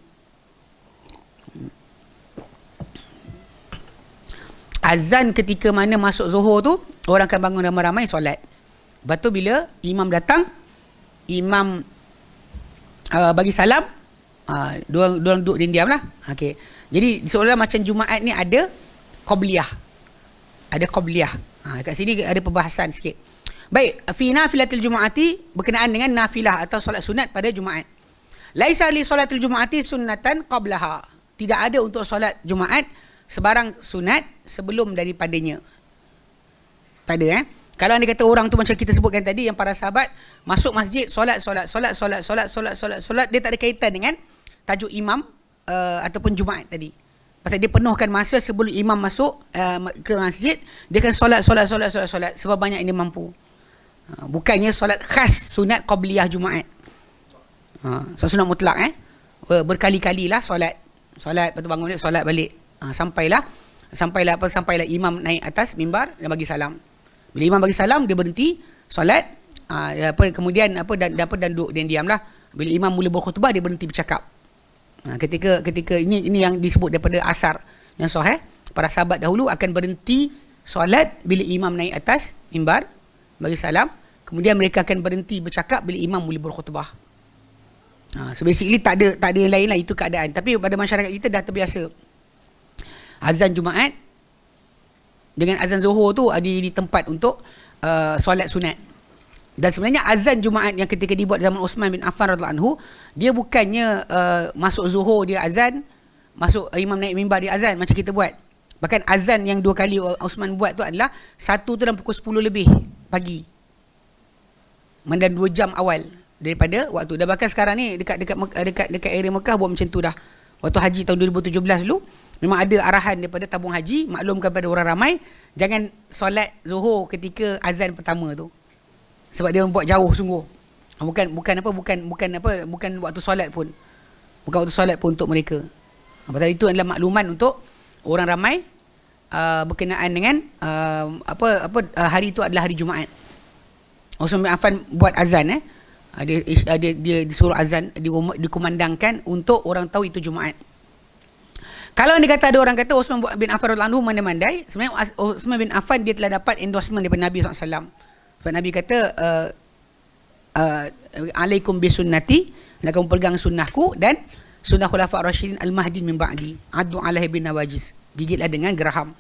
Azan ketika mana masuk Zuhur tu, orang akan bangun ramai-ramai solat. Lepas tu bila imam datang, imam bagi salam, diorang duduk diam lah. Okey. Jadi seolah macam Jumaat ni ada qabliyah. Ada qabliyah. Kat sini ada perbahasan sikit. Baik, fi nafilatil Jumu'ati, berkenaan dengan nafilah atau solat sunat pada Jumaat. Laisa li solatil Jumu'ati sunnatan qablaha. Tidak ada untuk solat Jumaat sebarang sunat sebelum daripadanya. Tak ada Kalau anda kata orang tu macam kita sebutkan tadi, yang para sahabat masuk masjid solat, dia tak ada kaitan dengan tajuk imam ataupun Jumaat tadi. Pasal dia penuhkan masa sebelum imam masuk ke masjid, dia akan solat sebab banyak yang dia mampu. Bukannya solat khas sunat qabliyah Jumaat. Sunat mutlak berkali-kali lah solat, lepas tu bangun dia solat balik. Sampailah imam naik atas mimbar dan bagi salam. Bila imam bagi salam, dia berhenti solat, kemudian dan duduk dan diamlah. Bila imam mula berkhutbah, dia berhenti bercakap. Ketika ini yang disebut daripada asar yang sahih, para sahabat dahulu akan berhenti solat bila imam naik atas mimbar bagi salam, kemudian mereka akan berhenti bercakap bila imam mula berkhutbah. So basically tak ada yang lain lah, itu keadaan. Tapi pada masyarakat kita dah terbiasa azan Jumaat dengan azan Zuhur tu di tempat untuk solat sunat. Dan sebenarnya azan Jumaat yang ketika dibuat zaman Uthman bin Affan radhiyallahu anhu, dia bukannya masuk Zuhur dia azan, masuk imam naik mimbar dia azan macam kita buat. Bahkan azan yang 2 kali Uthman buat tu adalah satu tu dalam pukul 10 lebih pagi. Dan 2 jam awal daripada waktu. Dan bahkan sekarang ni dekat area Mekah buat macam tu dah. Waktu haji tahun 2017 dulu, memang ada arahan daripada tabung haji, maklumkan kepada orang ramai jangan solat Zuhur ketika azan pertama tu. Sebab dia buat jauh sungguh. Bukan waktu solat pun. Bukan waktu solat pun untuk mereka. Pasal itu adalah makluman untuk orang ramai berkenaan dengan hari itu adalah hari Jumaat. Osman bin Affan buat azan dia disuruh azan, dikumandangkan untuk orang tahu itu Jumaat. Kalau dia kata ada orang kata Osman bin Affan radhiyallahu anhu mandai-mandai, sebenarnya Osman bin Affan dia telah dapat endorsement daripada Nabi SAW. Sebab Nabi kata alaikum bisunnati, nak kamu pegang sunnahku dan sunnah khulafa ar-rasyidin al-mahdi min ba'di, addu alaihi bin nawajis, gigitlah dengan geraham.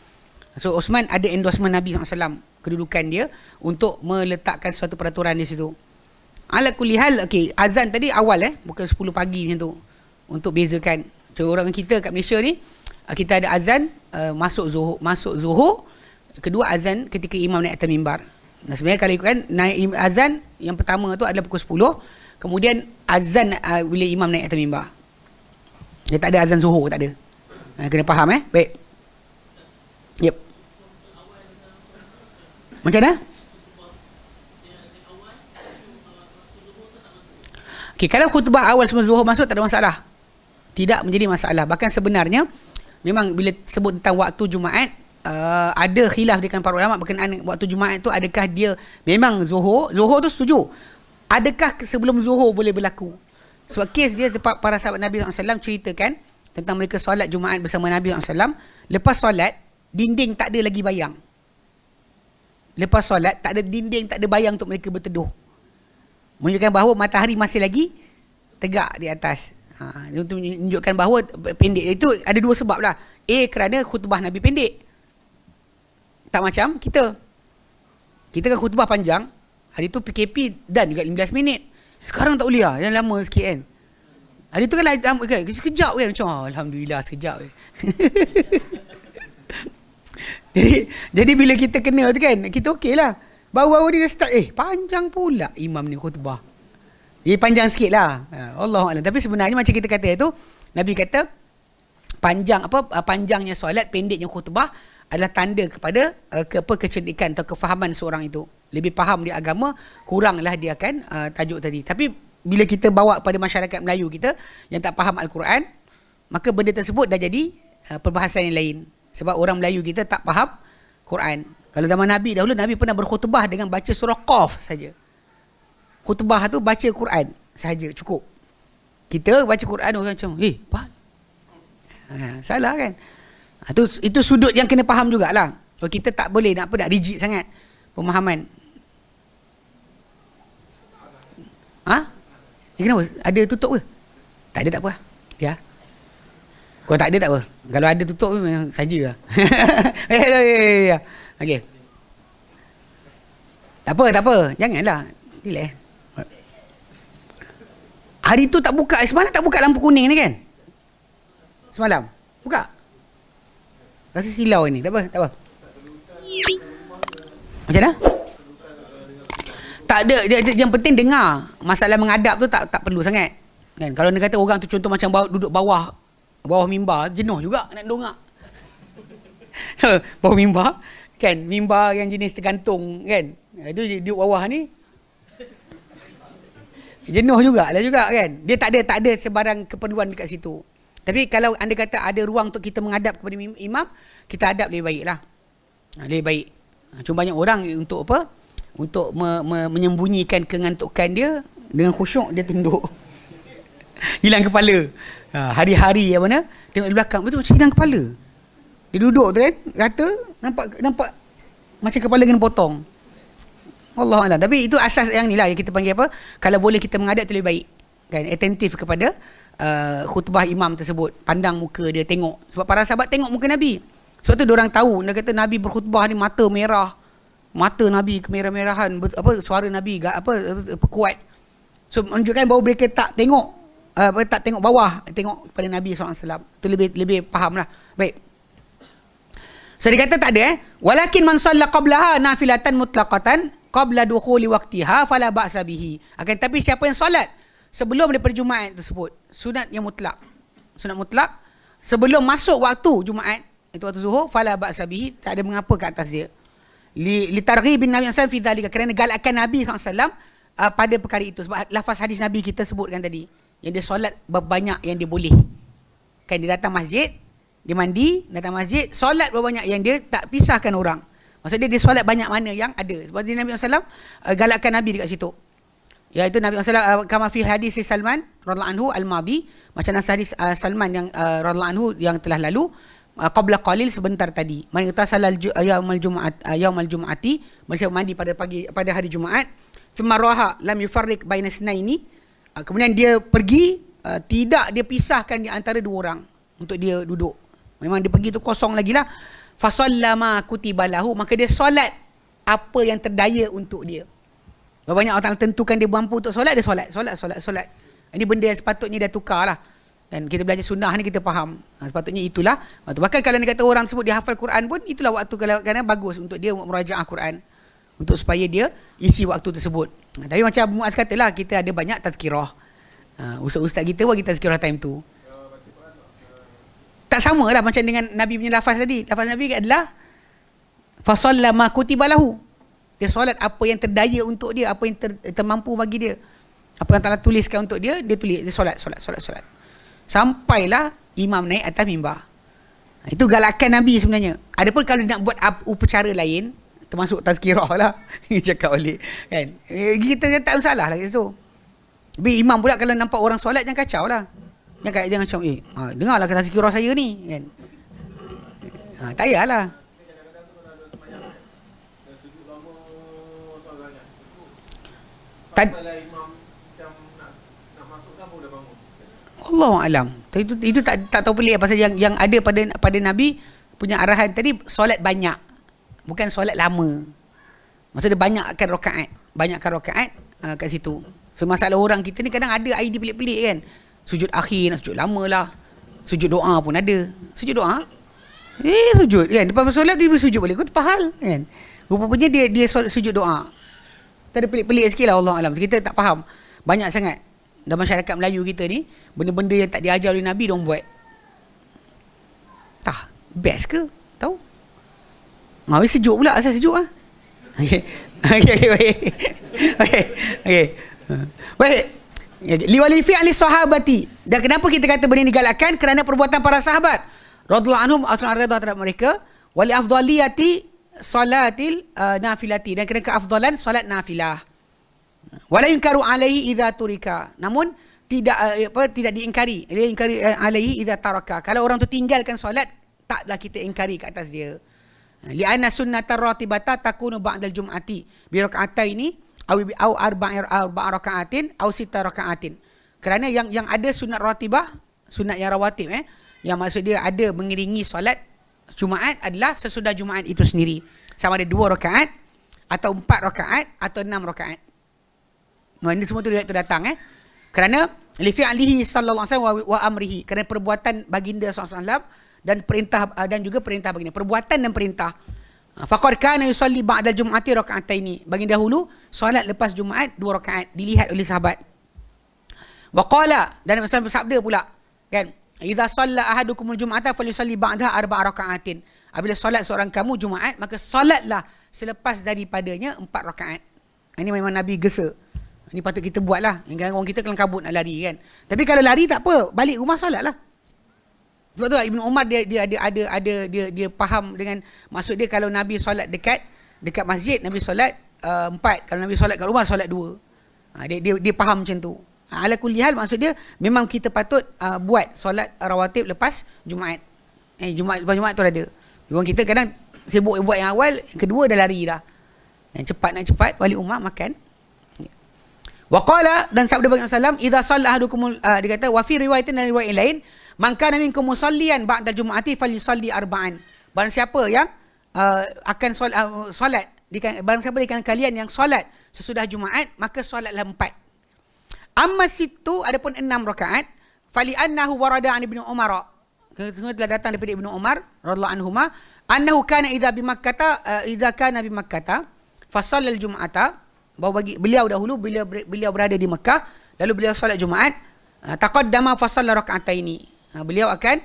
So Osman ada endorsement Nabi SAW, kedudukan dia untuk meletakkan suatu peraturan di situ. Ala kulli hal, okey, azan tadi awal bukan 10 pagi macam tu, untuk bezakan. So orang kita kat Malaysia ni, kita ada azan masuk zuhur, kedua azan ketika imam naik atas mimbar. Nah sebenarnya kalau ikutkan naik azan yang pertama tu adalah pukul 10, kemudian azan bila imam naik atas mimbar. Dia tak ada azan zuhur, tak ada. Kena faham baik. Yep. Macam mana? Okay, kalau khutbah awal semua zuhur masuk, tak ada masalah. Tidak menjadi masalah. Bahkan sebenarnya memang bila sebut tentang waktu Jumaat, ada khilaf dengan para ulama berkenaan waktu Jumaat tu, adakah dia memang zuhur tu setuju. Adakah sebelum zuhur boleh berlaku? Sebab kes dia, para sahabat Nabi SAW ceritakan tentang mereka solat Jumaat bersama Nabi SAW. Lepas solat, dinding tak ada lagi bayang. Lepas solat, tak ada dinding, tak ada bayang untuk mereka berteduh. Menunjukkan bahawa matahari masih lagi tegak di atas. Untuk menunjukkan bahawa pendek. Itu ada dua sebab lah. Kerana khutbah Nabi pendek. Tak macam kita. Kita kan khutbah panjang. Hari tu PKP dan juga 15 minit. Sekarang tak boleh lah. Yang lama sikit kan. Hari tu kan sekejap kan. Macam alhamdulillah sekejap. Jadi bila kita kena tu kan, kita okey lah. Baru-baru dia dah start, panjang pula imam ni khutbah. Panjang sikit lah. Allahuakbar. Tapi sebenarnya macam kita kata itu, Nabi kata panjangnya solat, pendeknya khutbah adalah tanda kepada kecerdikan atau kefahaman seorang itu. Lebih faham di agama, kuranglah dia akan tajuk tadi. Tapi bila kita bawa pada masyarakat Melayu kita yang tak faham Al-Quran, maka benda tersebut dah jadi perbahasan yang lain. Sebab orang Melayu kita tak faham Quran. Kalau zaman Nabi dahulu, Nabi pernah berkhutbah dengan baca surah Qaf saja. Khutbah tu baca Quran saja, cukup. Kita baca Quran orang macam, salah kan? Itu sudut yang kena faham jugalah. Kalau kita tak boleh nak rigid sangat pemahaman. Kenapa? Ada tutup ke? Tak ada, tak apa. Ya. Kalau tak ada, tak apa. Kalau ada tutup memang saja lah. Ya. Okey. Tak apa. Janganlah. Relax. Hari tu tak buka. Semalam tak buka lampu kuning ni kan? Semalam. Buka. Rasa silau ni. Tak apa. Macam mana? Tak ada. Yang penting dengar. Masalah menghadap tu tak perlu sangat. Kan? Kalau dia kata orang tu contoh macam duduk bawah mimbar, jenuh juga nak dongak. Bawah mimbar kan, mimbar yang jenis tergantung kan, itu duduk bawah ni jenuh jugalah kan. Dia tak ada sebarang keperluan dekat situ. Tapi kalau anda kata ada ruang untuk kita menghadap kepada imam, kita hadap lebih baik lah. Lebih baik. Cuma banyak orang untuk apa? Untuk menyembunyikan kengantukan dia, dengan khusyuk dia tunduk. Hilang kepala. Hari-hari yang mana tengok di belakang betul macam hilang kepala. Dia duduk tu kan, kata nampak macam kepala kena potong. Wallahualam. Tapi itu asas yang ni lah yang kita panggil apa? Kalau boleh kita menghadap tu lebih baik. Kan, attentif kepada khutbah imam tersebut, pandang muka dia, tengok. Sebab para sahabat tengok muka Nabi. Sebab tu diorang tahu, dia kata Nabi berkhutbah ni mata merah. Mata Nabi kemerah-merahan, suara Nabi kuat. So menunjukkan bahawa mereka tak tengok bawah, tengok kepada Nabi SAW. Itu lebih faham lah. Baik. So dia kata tak ada walakin man shalla qablaha nafilatan mutlaqatan qabla dukhuli waqtiha fala ba'sa bihi. Akan tapi siapa yang solat sebelum daripada Jumaat tersebut, sunat yang mutlak. Sunat mutlak sebelum masuk waktu Jumaat, itu waktu zuhur, fala ba'sa bihi, tak ada mengapa ke atas dia. Li targhibin Nabi SAW fi dhalika, kerana galakkan Nabi SAW pada perkara itu. Sebab lafaz hadis Nabi kita sebutkan tadi, yang dia solat berbanyak yang dia boleh. Kan dia datang masjid, dia mandi, datang masjid, solat berbanyak yang dia tak pisahkan orang. Maksudnya dia solat banyak mana yang ada. Sebab Nabi SAW galakkan Nabi dekat situ. Iaitu Nabi SAW kama fi hadis Salman radhiyallahu anhu al-madi, macam hadis Salman yang radhiyallahu anhu yang telah lalu, qabla qalil sebentar tadi. Man itasalal yaumul jumu'ati, manusia mandi pada hari Jumaat, thumma raha lam yufarriq baina snaini, kemudian dia pergi, tidak dia pisahkan di antara dua orang untuk dia duduk. Memang dia pergi tu kosong lagi lah. Fa sallama kutiba lahu, maka dia solat apa yang terdaya untuk dia. Banyak orang tentukan dia mampu untuk solat, dia solat. Ini benda yang sepatutnya dia tukar lah. Dan kita belajar sunnah ni kita faham. Sepatutnya itulah. Bahkan kalau dia kata orang sebut dia hafal Quran pun, itulah waktu kadang-kadang bagus untuk dia merajaah Quran. Untuk supaya dia isi waktu tersebut. Tapi macam Abu Muaz katalah, kita ada banyak tazkirah. Ustaz-ustaz kita bagi tazkirah time tu. Tak sama lah macam dengan Nabi punya lafaz tadi. Lafaz Nabi adalah fasalla ma kutiba lahu. Dia solat apa yang terdaya untuk dia, apa yang termampu bagi dia. Apa yang telah tuliskan untuk dia, dia tulis, dia solat. Sampailah imam naik atas mimbar. Itu galakan Nabi sebenarnya. Adapun kalau nak buat upacara lain, termasuk tazkirah lah, cakap balik kan. Kita tak masalah lah kat situ. Tapi imam pula kalau nampak orang solat, jangan kacau lah. Jangan macam, dengarlah tazkirah saya ni kan. Tak payahlah. Allahu a'lam. Itu tak tahu pelik pasal yang ada pada Nabi punya arahan tadi, solat banyak. Bukan solat lama. Maksudnya banyakkan rakaat kat situ. So masalah orang kita ni kadang ada idea pelik-pelik kan. Sujud akhir nak sujud lama lah. Sujud doa pun ada. Sujud doa? Sujud kan. Lepas solat dia bersujud balik. Kau terpahal kan. Rupanya dia sujud doa. Ada pelik-pelik sikit lah, Allah alam. Kita tak faham. Banyak sangat dalam masyarakat Melayu kita ni, benda-benda yang tak diajar oleh Nabi diorang buat. Best ke? Tahu? Sejuk pula. Asal sejuk lah. Baik. Liwali fi'li sahabati. Dan kenapa kita kata benda ni galakkan? Kerana perbuatan para sahabat radhiyallahu anhum, asal redha terhadap mereka, wali afdaliyati salatil nafilati, dan kena keafdalan solat nafilah. Wala yunkaru alaihi idza turika, namun tidak diingkari alaihi idza taraka. Kalau orang tu tinggalkan solat, taklah kita ingkari ke atas dia. Li'anna sunnatar ratibata takunu ba'dal jum'ati bi raka'ataini aw arba'a raka'atin aw sita raka'atin. Kerana yang ada sunat ratibah, sunat yang rawatib, yang maksud dia ada mengiringi solat Jumaat adalah sesudah Jumaat itu sendiri. Sama ada 2 rakaat atau 4 rakaat atau 6 rakaat. Ini semua tu datang kerana li fi'lihi sallallahu alaihi wasallam wa amrihi, kerana perbuatan baginda sallallahu alaihi wasallam dan perintah, dan juga perintah baginda, perbuatan dan perintah. Faqad kana yusalli ba'da al-jum'ati raka'ataini. Baginda dahulu solat lepas Jumaat 2 rakaat, dilihat oleh sahabat. Wa qala, dan Rasulullah bersabda pula kan, idza shalla ahadukumul jum'ata falyusalli ba'daha 4 raka'atin. Apabila solat seorang kamu Jumaat, maka solatlah selepas daripadanya 4 rakaat. Ini memang Nabi gesa. Ini patut kita buat lah. Yang orang kita kelang kabut nak lari kan. Tapi kalau lari tak apa, balik rumah solat lah. Sebab tu Ibn Umar dia faham dengan maksud dia, kalau Nabi solat dekat masjid, Nabi solat 4. Kalau Nabi solat kat rumah, solat 2. Dia faham macam tu. Ala kulli hal, maksud dia memang kita patut buat solat rawatib lepas Jumaat. Lepas Jumaat tu ada. Orang kita kadang sibuk buat yang awal, yang kedua dah lari dah. Yang cepat balik rumah makan. Wa qala, dan sabda Nabi sallallahu alaihi wasallam, idza shalla ahadukum, dia kata wa fi riwayatin, dan riwayat lain, man kana minkum musalliyan ba'da jumu'ati falyusalli arba'an. Barang siapa yang akan solat, barang siapa di kalangan kalian yang solat sesudah Jumaat, maka solatlah 4. Amma situ, adapun 6 rakaat, fali annahu warada an Ibnu Umar. Telah datang daripada Ibnu Umar radhiyallahu anhuma, annahu kana idza kana bi Makkah fa shallal jum'ata, bahawa beliau dahulu bila beliau berada di Mekah, lalu beliau solat Jumaat, taqaddama fa shalla raka'ataini. Beliau akan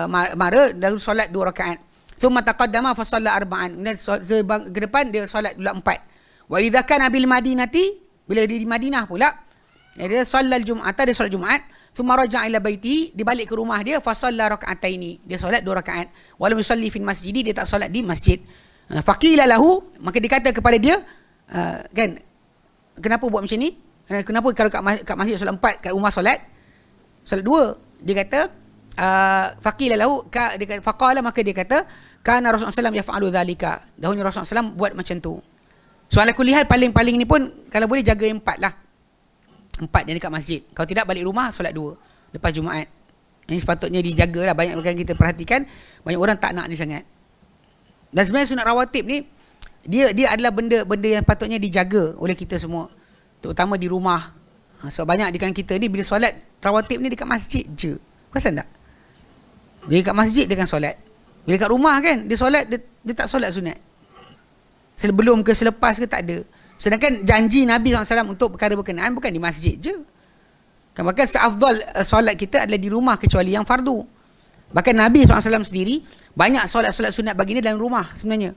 mara lalu solat 2 rakaat. Thumma taqaddama fa shalla arba'an. Kemudian ke depan dia solat pula 4. Wa idza kana bil Madinati, bila dia di Madinah pula, dia solat Jum'ata, dia solat Jumaat. Thumma raja'a ila baiti, dia balik ke rumah dia, fa shalla raka'ataini, dia solat 2 rakaat. Walau yusalli fil masjid, dia tak solat di masjid. Faqila lahu, maka dikata kepada dia, kan, kenapa buat macam ni? Kenapa kalau kat masjid solat 4, kat rumah solat 2? Dia kata, faqila lahu, dia kata, faqala, maka dia kata, kana Rasulullah SAW yaf'alu dhalika. Dahulunya Rasulullah SAW buat macam tu. So ala kulli hal, paling ni pun kalau boleh jaga 4 lah. 4 yang dekat masjid. Kalau tidak balik rumah solat 2 lepas Jumaat. Ini sepatutnya dijaga lah. Banyak yang kita perhatikan, banyak orang tak nak ni sangat. Dan sebenarnya sunat rawatib ni, dia adalah benda yang patutnya dijaga oleh kita semua, terutama di rumah. So banyak di kalangan kita ni bila solat rawatib ni dekat masjid je. Perasan tak? Bila dekat masjid dia kan solat. Bila dekat rumah kan dia solat, dia tak solat sunat. Sebelum ke selepas ke tak ada. Sedangkan janji Nabi SAW untuk perkara berkenaan bukan di masjid je. Kan, bahkan seafdal solat kita adalah di rumah kecuali yang fardu. Bahkan Nabi SAW sendiri banyak solat-solat sunat baginda dalam rumah sebenarnya.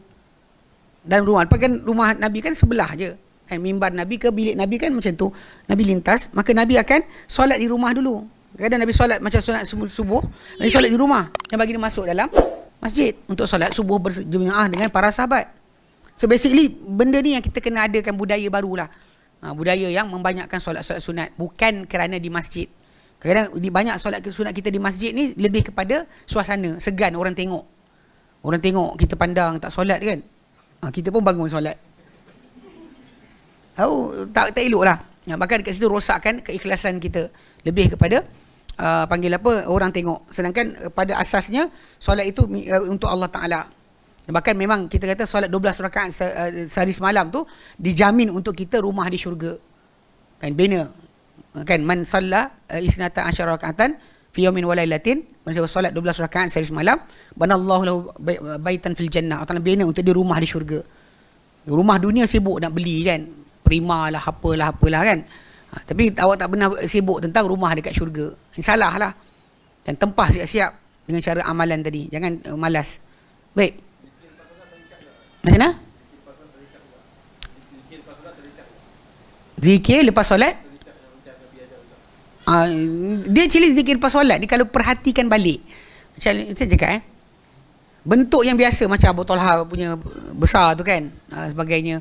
Dalam rumah. Kan rumah Nabi kan sebelah je. Kan mimbar Nabi ke bilik Nabi kan macam tu. Nabi lintas, maka Nabi akan solat di rumah dulu. Kadang Nabi solat macam solat subuh, Nabi solat di rumah dan baginda masuk dalam masjid untuk solat subuh berjemaah dengan para sahabat. So basically benda ni yang kita kena adakan budaya barulah. Budaya yang membanyakkan solat-solat sunat bukan kerana di masjid. Kadang-kadang banyak solat sunat kita di masjid ni lebih kepada suasana, segan orang tengok. Orang tengok kita pandang tak solat kan. Kita pun bangun solat. Tak elok lah. Bahkan dekat situ rosakkan keikhlasan kita. Lebih kepada panggil apa, orang tengok. Sedangkan pada asasnya solat itu untuk Allah Ta'ala. Bahkan memang kita kata solat 12 rakaat sehari semalam tu dijamin untuk kita rumah di syurga. Kan bina. Kan man salla isnata asyara rakaatan fi yawmin wa lailatin, man solat 12 rakaat sehari semalam, banallahu lahu baitan fil jannah. Allah bina untuk dia rumah di syurga. Rumah dunia sibuk nak beli kan. Prima lah, apalah kan. Tapi awak tak pernah sibuk tentang rumah dekat syurga. Salah lah. Dan tempah siap-siap dengan cara amalan tadi. Jangan malas. Baik. Macam mana? Zikir lepas solat? Dia actually zikir lepas solat ni kalau perhatikan balik. Macam saya cakap bentuk yang biasa macam Abu Talha punya besar tu kan, sebagainya.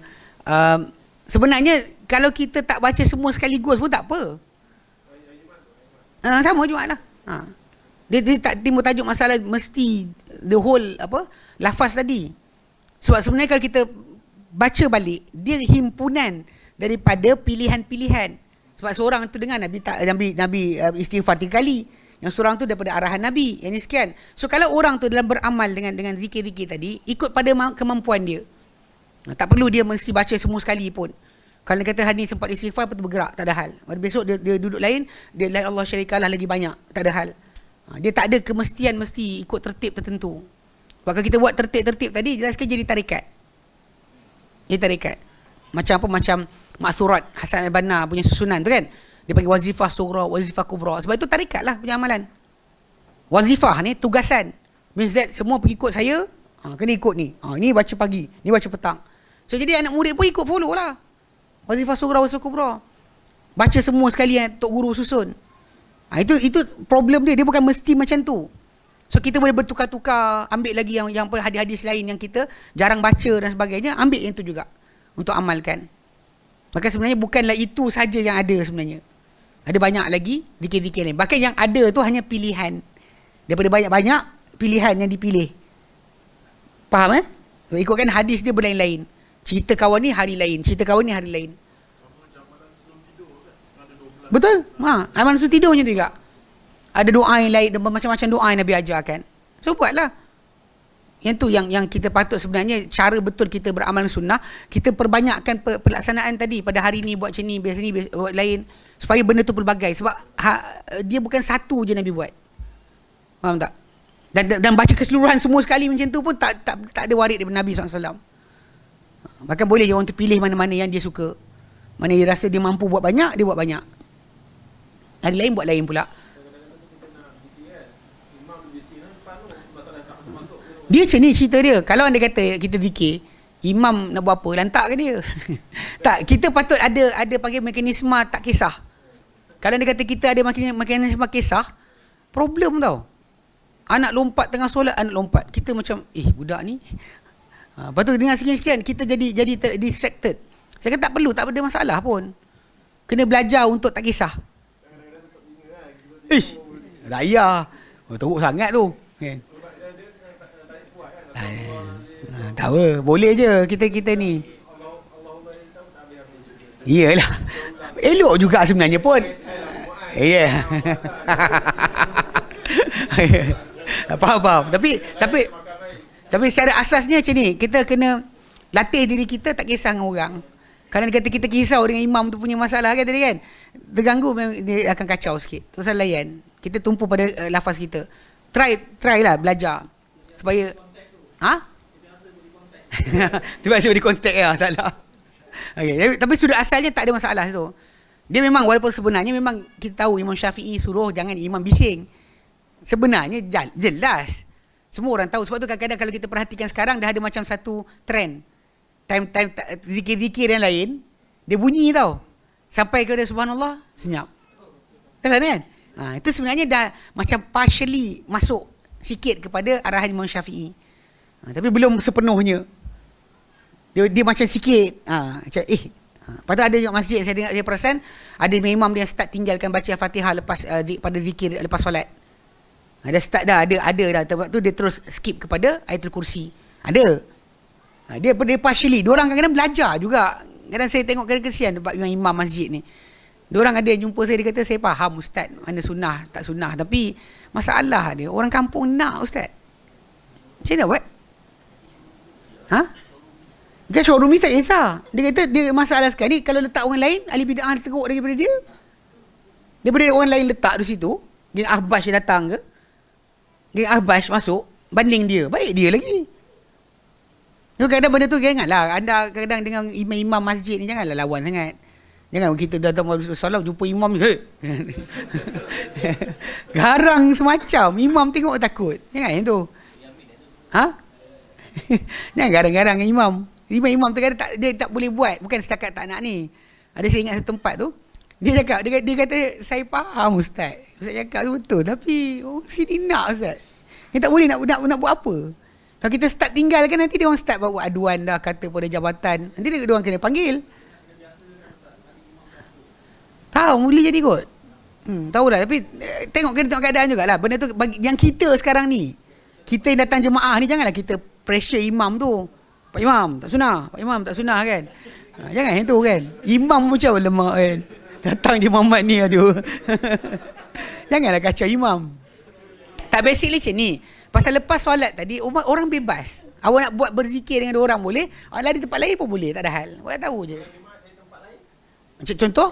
Sebenarnya kalau kita tak baca semua sekaligus pun tak apa. Sama Jumaat lah. Dia tak timbul tajuk masalah mesti the whole lafaz tadi. Sebab sebenarnya kalau kita baca balik, dia himpunan daripada pilihan-pilihan. Sebab seorang tu dengar Nabi istighfar 3 kali. Yang seorang tu daripada arahan Nabi. Yang ni sekian. So kalau orang tu dalam beramal dengan zikir-zikir tadi, ikut pada kemampuan dia. Tak perlu dia mesti baca semua sekali pun. Kalau dia kata hari ni sempat istighfar, lepas tu bergerak, tak ada hal. Besok dia duduk lain, dia lain Allah syarikalah lagi banyak, tak ada hal. Dia tak ada kemestian mesti ikut tertib tertentu. Sebab kalau kita buat tertib-tertib tadi, jelaskan jadi tarikat. Jadi tarikat. Macam apa? Macam Ma'thurat Hasan al-Banna punya susunan tu kan. Dia panggil wazifah sughra, wazifah kubra. Sebab itu tarikat lah punya amalan. Wazifah ni tugasan. Means that semua pengikut saya, kena ikut ni. Ni baca pagi, ni baca petang. So jadi anak murid pun ikut follow lah. Wazifah sughra, wazifah kubra. Baca semua sekali yang Tok Guru susun. Itu problem dia bukan mesti macam tu. So kita boleh bertukar-tukar, ambil lagi yang hadis-hadis lain yang kita jarang baca dan sebagainya, ambil yang tu juga untuk amalkan. Maka sebenarnya bukanlah itu saja yang ada sebenarnya. Ada banyak lagi zikir-zikir lain. Bahkan yang ada tu hanya pilihan. Daripada banyak-banyak pilihan yang dipilih. Faham So, ikutkan hadis dia berlain-lain. Cerita kawan ni hari lain, cerita kawan ni hari lain. Betul? Amalan sebelum tidur macam tu juga. Ada doa yang lain, macam-macam doa yang Nabi ajarkan. So buatlah. Yang tu yang kita patut sebenarnya, cara betul kita beramal sunnah, kita perbanyakkan pelaksanaan tadi. Pada hari ni buat macam ni, biasa ni buat lain, supaya benda tu pelbagai. Sebab dia bukan satu je Nabi buat. Faham tak? Dan baca keseluruhan semua sekali macam tu pun tak ada waris daripada Nabi SAW. Bahkan boleh je orang tu pilih mana-mana yang dia suka. Mana dia rasa dia mampu buat banyak, dia buat banyak. Hari lain buat lain pula. Dia macam ni cerita dia. Kalau anda kata kita zikir, imam nak buat apa, lantak ke dia? Tak, kita patut ada panggil mekanisme tak kisah. Kalau anda kata kita ada mekanisme kisah, problem tau. Anak lompat tengah solat, anak lompat. Kita macam, budak ni Lepas tu dengan sekian-sekian kita jadi distracted. Saya kata tak perlu, tak ada masalah pun. Kena belajar untuk tak kisah. Ish, raya. Teruk sangat tu. Kan? Tahu, boleh je kita ni. Iyalah. Elok juga sebenarnya pun. Ya. Faham. Tapi secara asasnya macam ni, kita kena latih diri kita tak kisah dengan orang. Kalau dia kata kita kisah dengan imam tu punya masalah kan tadi kan, terganggu, dia akan kacau sikit. Terus layan. Kita tumpu pada lafaz kita. Try lah belajar supaya tiba-tiba di kontak ya, tak lah. Okay. Tapi sudut asalnya tak ada masalah tu. Dia memang walaupun sebenarnya memang kita tahu Imam Syafi'i suruh jangan imam bising. Sebenarnya jelas. Semua orang tahu. Sebab tu kadang-kadang kalau kita perhatikan sekarang dah ada macam satu trend. Time zikir-zikir yang lain, dia bunyi tau. Sampai kepada subhanallah, senyap. Kan? Itu sebenarnya dah macam partially masuk sikit kepada arahan Imam Syafi'i. Tapi belum sepenuhnya. Dia macam sikit. Macam lepas tu ada masjid saya perasan, ada imam dia start tinggalkan baca Al-Fatihah lepas pada zikir lepas solat. Dia start dah, ada dah. Sebab tu dia terus skip kepada Ayatul Kursi. Ada. Dia partially. Diorang kadang-kadang belajar juga. Kadang saya tengok kesian imam masjid ni. Diorang ada jumpa saya, dia kata saya faham ustaz mana sunnah tak sunnah, tapi masalah dia orang kampung nak ustaz. Macam mana buat? Kan showroom ni tak kisah. Dia kata dia masalah sekali kalau letak orang lain, ahli bid'ah teruk daripada dia. Daripada orang lain letak di situ, dia ahbash datang ke, dia ahbash masuk, banding dia, baik dia lagi. Kadang-kadang benda tu ingatlah, anda kadang dengan imam masjid ni janganlah lawan sangat. Jangan kita datang salam jumpa imam ni. Garang semacam, imam tengok takut. Jangan yang tu. Jangan garang-garang dengan imam. Imam tu kadang dia tak boleh buat, bukan setakat tak nak ni. Ada saya ingat satu tempat tu, dia cakap, dia kata saya faham ustaz. Ustaz cakap tu betul, tapi sini nak ustaz. Dia tak boleh nak buat apa. Kalau kita start tinggalkan, nanti dia orang start buat aduan dah, kata pada jabatan. Nanti dia orang kena panggil. Tahu boleh jadi kot. Tahulah, tapi tengok keadaan jugalah. Benda tu yang kita sekarang ni, kita yang datang jemaah ni, janganlah kita pressure imam tu. Pak Imam tak sunnah kan. Jangan yang tu kan. Imam macam lemak kan. Datang je Muhammad ni, aduh. Janganlah kacau imam. Tak, basically macam ni. Pasal lepas solat tadi, orang bebas. Awak nak buat berzikir dengan orang boleh, awak lari tempat lain pun boleh, tak ada hal. Awak tahu je. Macam contoh?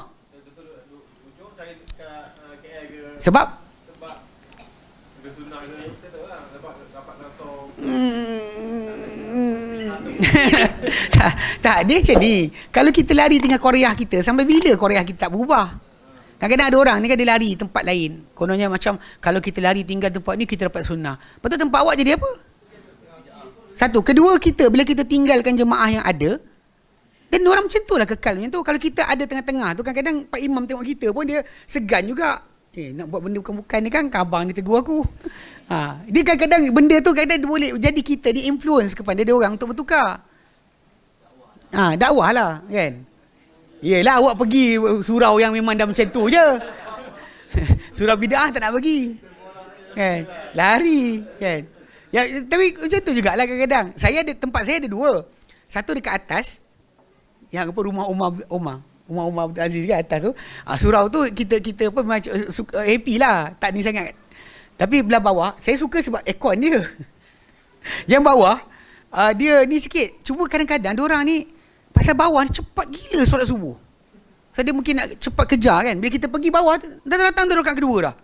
Sebab tak, dia macam ni. Kalau kita lari tengah Korea kita, sampai bila Korea kita tak berubah? Kadang-kadang ada orang ni kan dia lari tempat lain. Kononnya macam kalau kita lari tinggal tempat ni kita dapat sunnah. Lepas tu tempat awak jadi apa? Satu. Kedua, kita bila kita tinggalkan jemaah yang ada, dan orang macam tu lah kekal macam tu. Kalau kita ada tengah-tengah tu, kadang-kadang Pak Imam tengok kita pun dia segan juga. Nak buat benda bukan-bukan ni kan, abang ni tegur aku. Dia kadang-kadang benda tu kadang boleh jadi kita di influence kepada dia orang untuk bertukar. Dakwah lah kan. Yelah, awak pergi surau yang memang dah macam tu je. Surau bid'ah tak nak pergi kan, lari kan. Ya, tapi macam tu jugalah kadang-kadang. Tempat saya ada dua. Satu dekat atas, yang apa, rumah Umar Abdul Aziz kan atas tu. Surau tu kita apa macam happy lah, tak ni sangat. Tapi belah bawah saya suka sebab aircon dia. Yang bawah dia ni sikit. Cuma kadang-kadang diorang ni pasal bawah ni cepat gila solat subuh. So dia mungkin nak cepat kejar kan. Bila kita pergi bawah, datang tu rakaat kedua dah.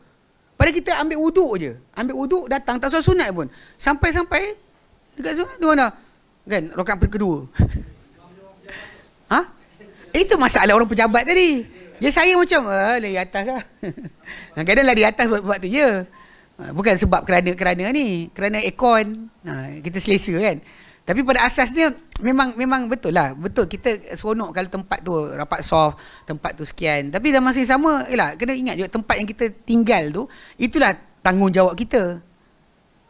Padahal kita ambil wuduk je. Ambil wuduk, datang, tak solat sunat pun. Sampai dekat sunat tu dah kan, rakaat kedua. Itu masalah orang pejabat tadi. Dia saya macam lari atas lah. Kadang-kadang lari atas buat tu je. Bukan sebab kerana ni, kerana aircon. Kita selesa kan. Tapi pada asasnya memang betul lah. Betul kita seronok kalau tempat tu rapat soft, tempat tu sekian. Tapi dalam masa yang sama, kena ingat juga tempat yang kita tinggal tu, itulah tanggungjawab kita.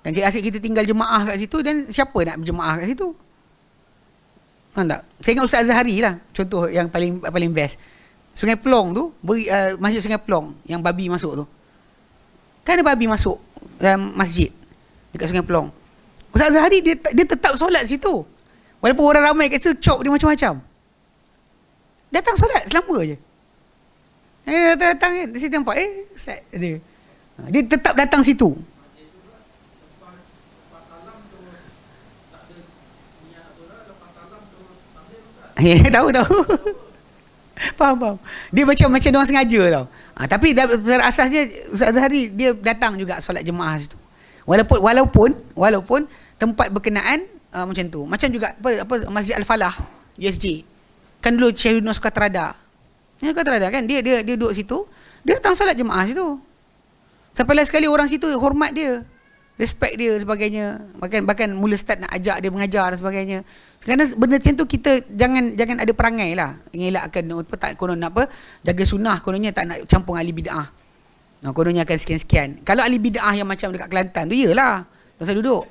Dan asyik kita tinggal jemaah kat situ, dan siapa nak berjemaah kat situ? Faham tak? Saya ingat Ustaz Azhari lah, contoh yang paling best. Sungai Pelong tu, masjid Sungai Pelong yang babi masuk tu. Kan ada babi masuk dalam masjid dekat Sungai Pelong. Ustaz Azhari dia tetap solat situ. Walaupun orang ramai kat situ cop dia macam-macam. Datang solat selamba je. Datang kan, di situ nampak Ustaz dia. Dia tetap datang situ. Tahu. Faham. Dia macam dia orang sengaja tau. Tapi pada asasnya Ustaz Azhari dia datang juga solat jemaah situ. Walaupun tempat berkenaan macam tu. Macam juga apa Masjid Al-Falah USJ. Kan dulu Syekh Yunus Katrada. Katrada kan dia duduk situ, dia datang solat jemaah situ. Sampai last sekali orang situ hormat dia, respect dia sebagainya. Bahkan mula start nak ajak dia mengajar dan sebagainya. Kerana benda macam tu kita jangan ada perangai lah, ngelakkan tak konon apa jaga sunnah, kononnya tak nak campur ahli bid'ah. Kononnya akan sekian-sekian. Kalau ahli bid'ah yang macam dekat Kelantan tu iyalah, pasal duduk.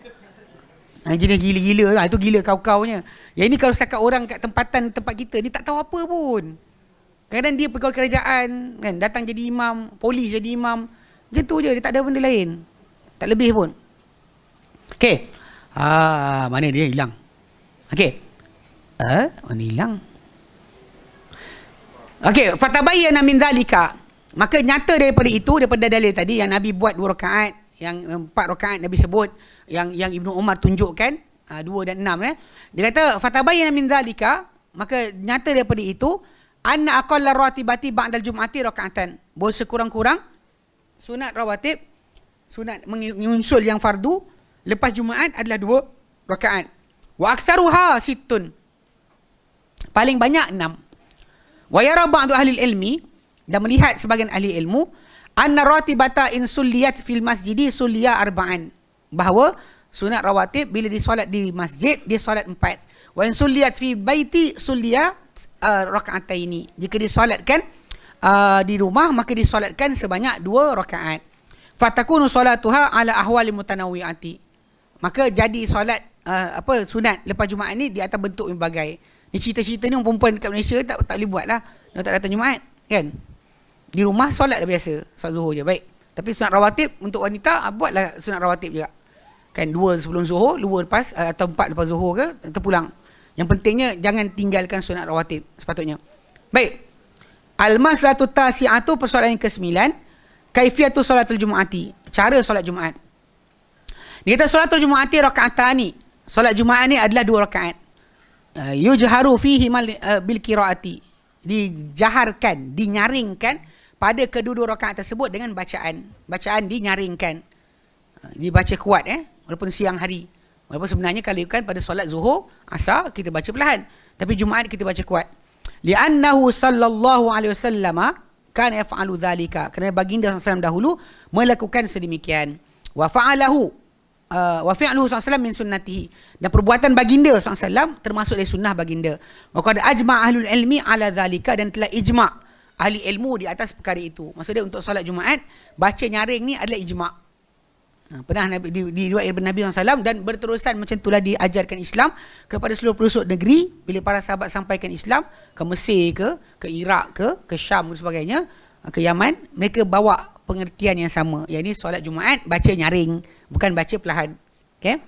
Jenis gila-gila lah, itu gila kau-kaunya. Yang ini kalau setakat orang kat tempat kita ni tak tahu apa pun. Kadang dia pegawai kerajaan kan, datang jadi imam, polis jadi imam. Macam tu je, dia tak ada benda lain. Tak lebih pun. Okey. Mana dia hilang? Okey. Mana hilang? Okey, fatabayyana min zalika. Maka nyata daripada itu, daripada dalil tadi yang Nabi buat 2 rakaat, yang 4 rakaat Nabi sebut, yang Ibnu Umar tunjukkan 2 dan 6 Dia kata fatabayyana min zalika, maka nyata daripada itu anna aqalla rawatibati ba'dal jum'ati rakaatan. Bahawa sekurang-kurang sunat rawatib, sunat menyusul yang fardu lepas Jumaat adalah 2 rakaat. Wa aktsaruha sittun. Paling banyak 6. Wa yara ba'du ahli ilmi, dan melihat sebagian ahli ilmu, anna rawatibata in sulliyat fil masjidi sulliya arba'an. Bahawa sunat rawatib bila disolat di masjid dia solat 4. Wa in sulliyat fi baiti sulliya raka'ataini. Jika disolatkan di rumah maka disolatkan sebanyak 2 rakaat. Fatakunu solatuha ala ahwali mutanawwi'ati. Maka jadi solat sunat lepas Jumaat ni di atas bentuk berbagai. Ni cerita-cerita ni orang perempuan dekat Malaysia tak boleh buat lah. Dia tak datang Jumaat kan. Di rumah solat dah biasa, solat Zuhur je baik. Tapi sunat rawatib untuk wanita buatlah sunat rawatib juga. Kan 2 sebelum Zuhur, 2 lepas atau 4 lepas Zuhur ke terpulang. Yang pentingnya jangan tinggalkan sunat rawatib sepatutnya. Baik. Al-maslahatu tasi'atu, persoalan yang ke-9, kaifiyatu salatul jumu'ati, cara solat Jumaat. Dia kata salatul jumu'ati raka'atani. Solat Jumaat ni adalah 2 rakaat. Yujharu fihi bil qiraati. Dijaharkan, dinyaringkan pada kedua-dua rakaat tersebut dengan bacaan. Bacaan dinyaringkan. Dibaca kuat walaupun siang hari. Walaupun sebenarnya kalau kan pada solat Zuhur, Asar kita baca perlahan, tapi Jumaat kita baca kuat. Li'annahu sallallahu alaihi wasallam kana yaf'alu dhalika. Kerana baginda SAW dahulu melakukan sedemikian. Wa fa'alahu wa fi'luhu SAW min sunnatihi. Dan perbuatan baginda SAW termasuk dari sunnah baginda. Wa qad ajma' ahlul ilmi ala dhalika, dan telah ijma' ahli ilmu di atas perkara itu. Maksudnya untuk solat Jumaat baca nyaring ni adalah ijma'. Pernah Nabi diriwayatkan daripada Nabi SAW, dan berterusan macam itulah diajarkan Islam kepada seluruh pelosok negeri. Bila para sahabat sampaikan Islam ke Mesir ke Iraq ke Syam dan sebagainya, ke Yaman, mereka bawa pengertian yang sama, iaitu solat Jumaat baca nyaring, bukan baca perlahan. Okey.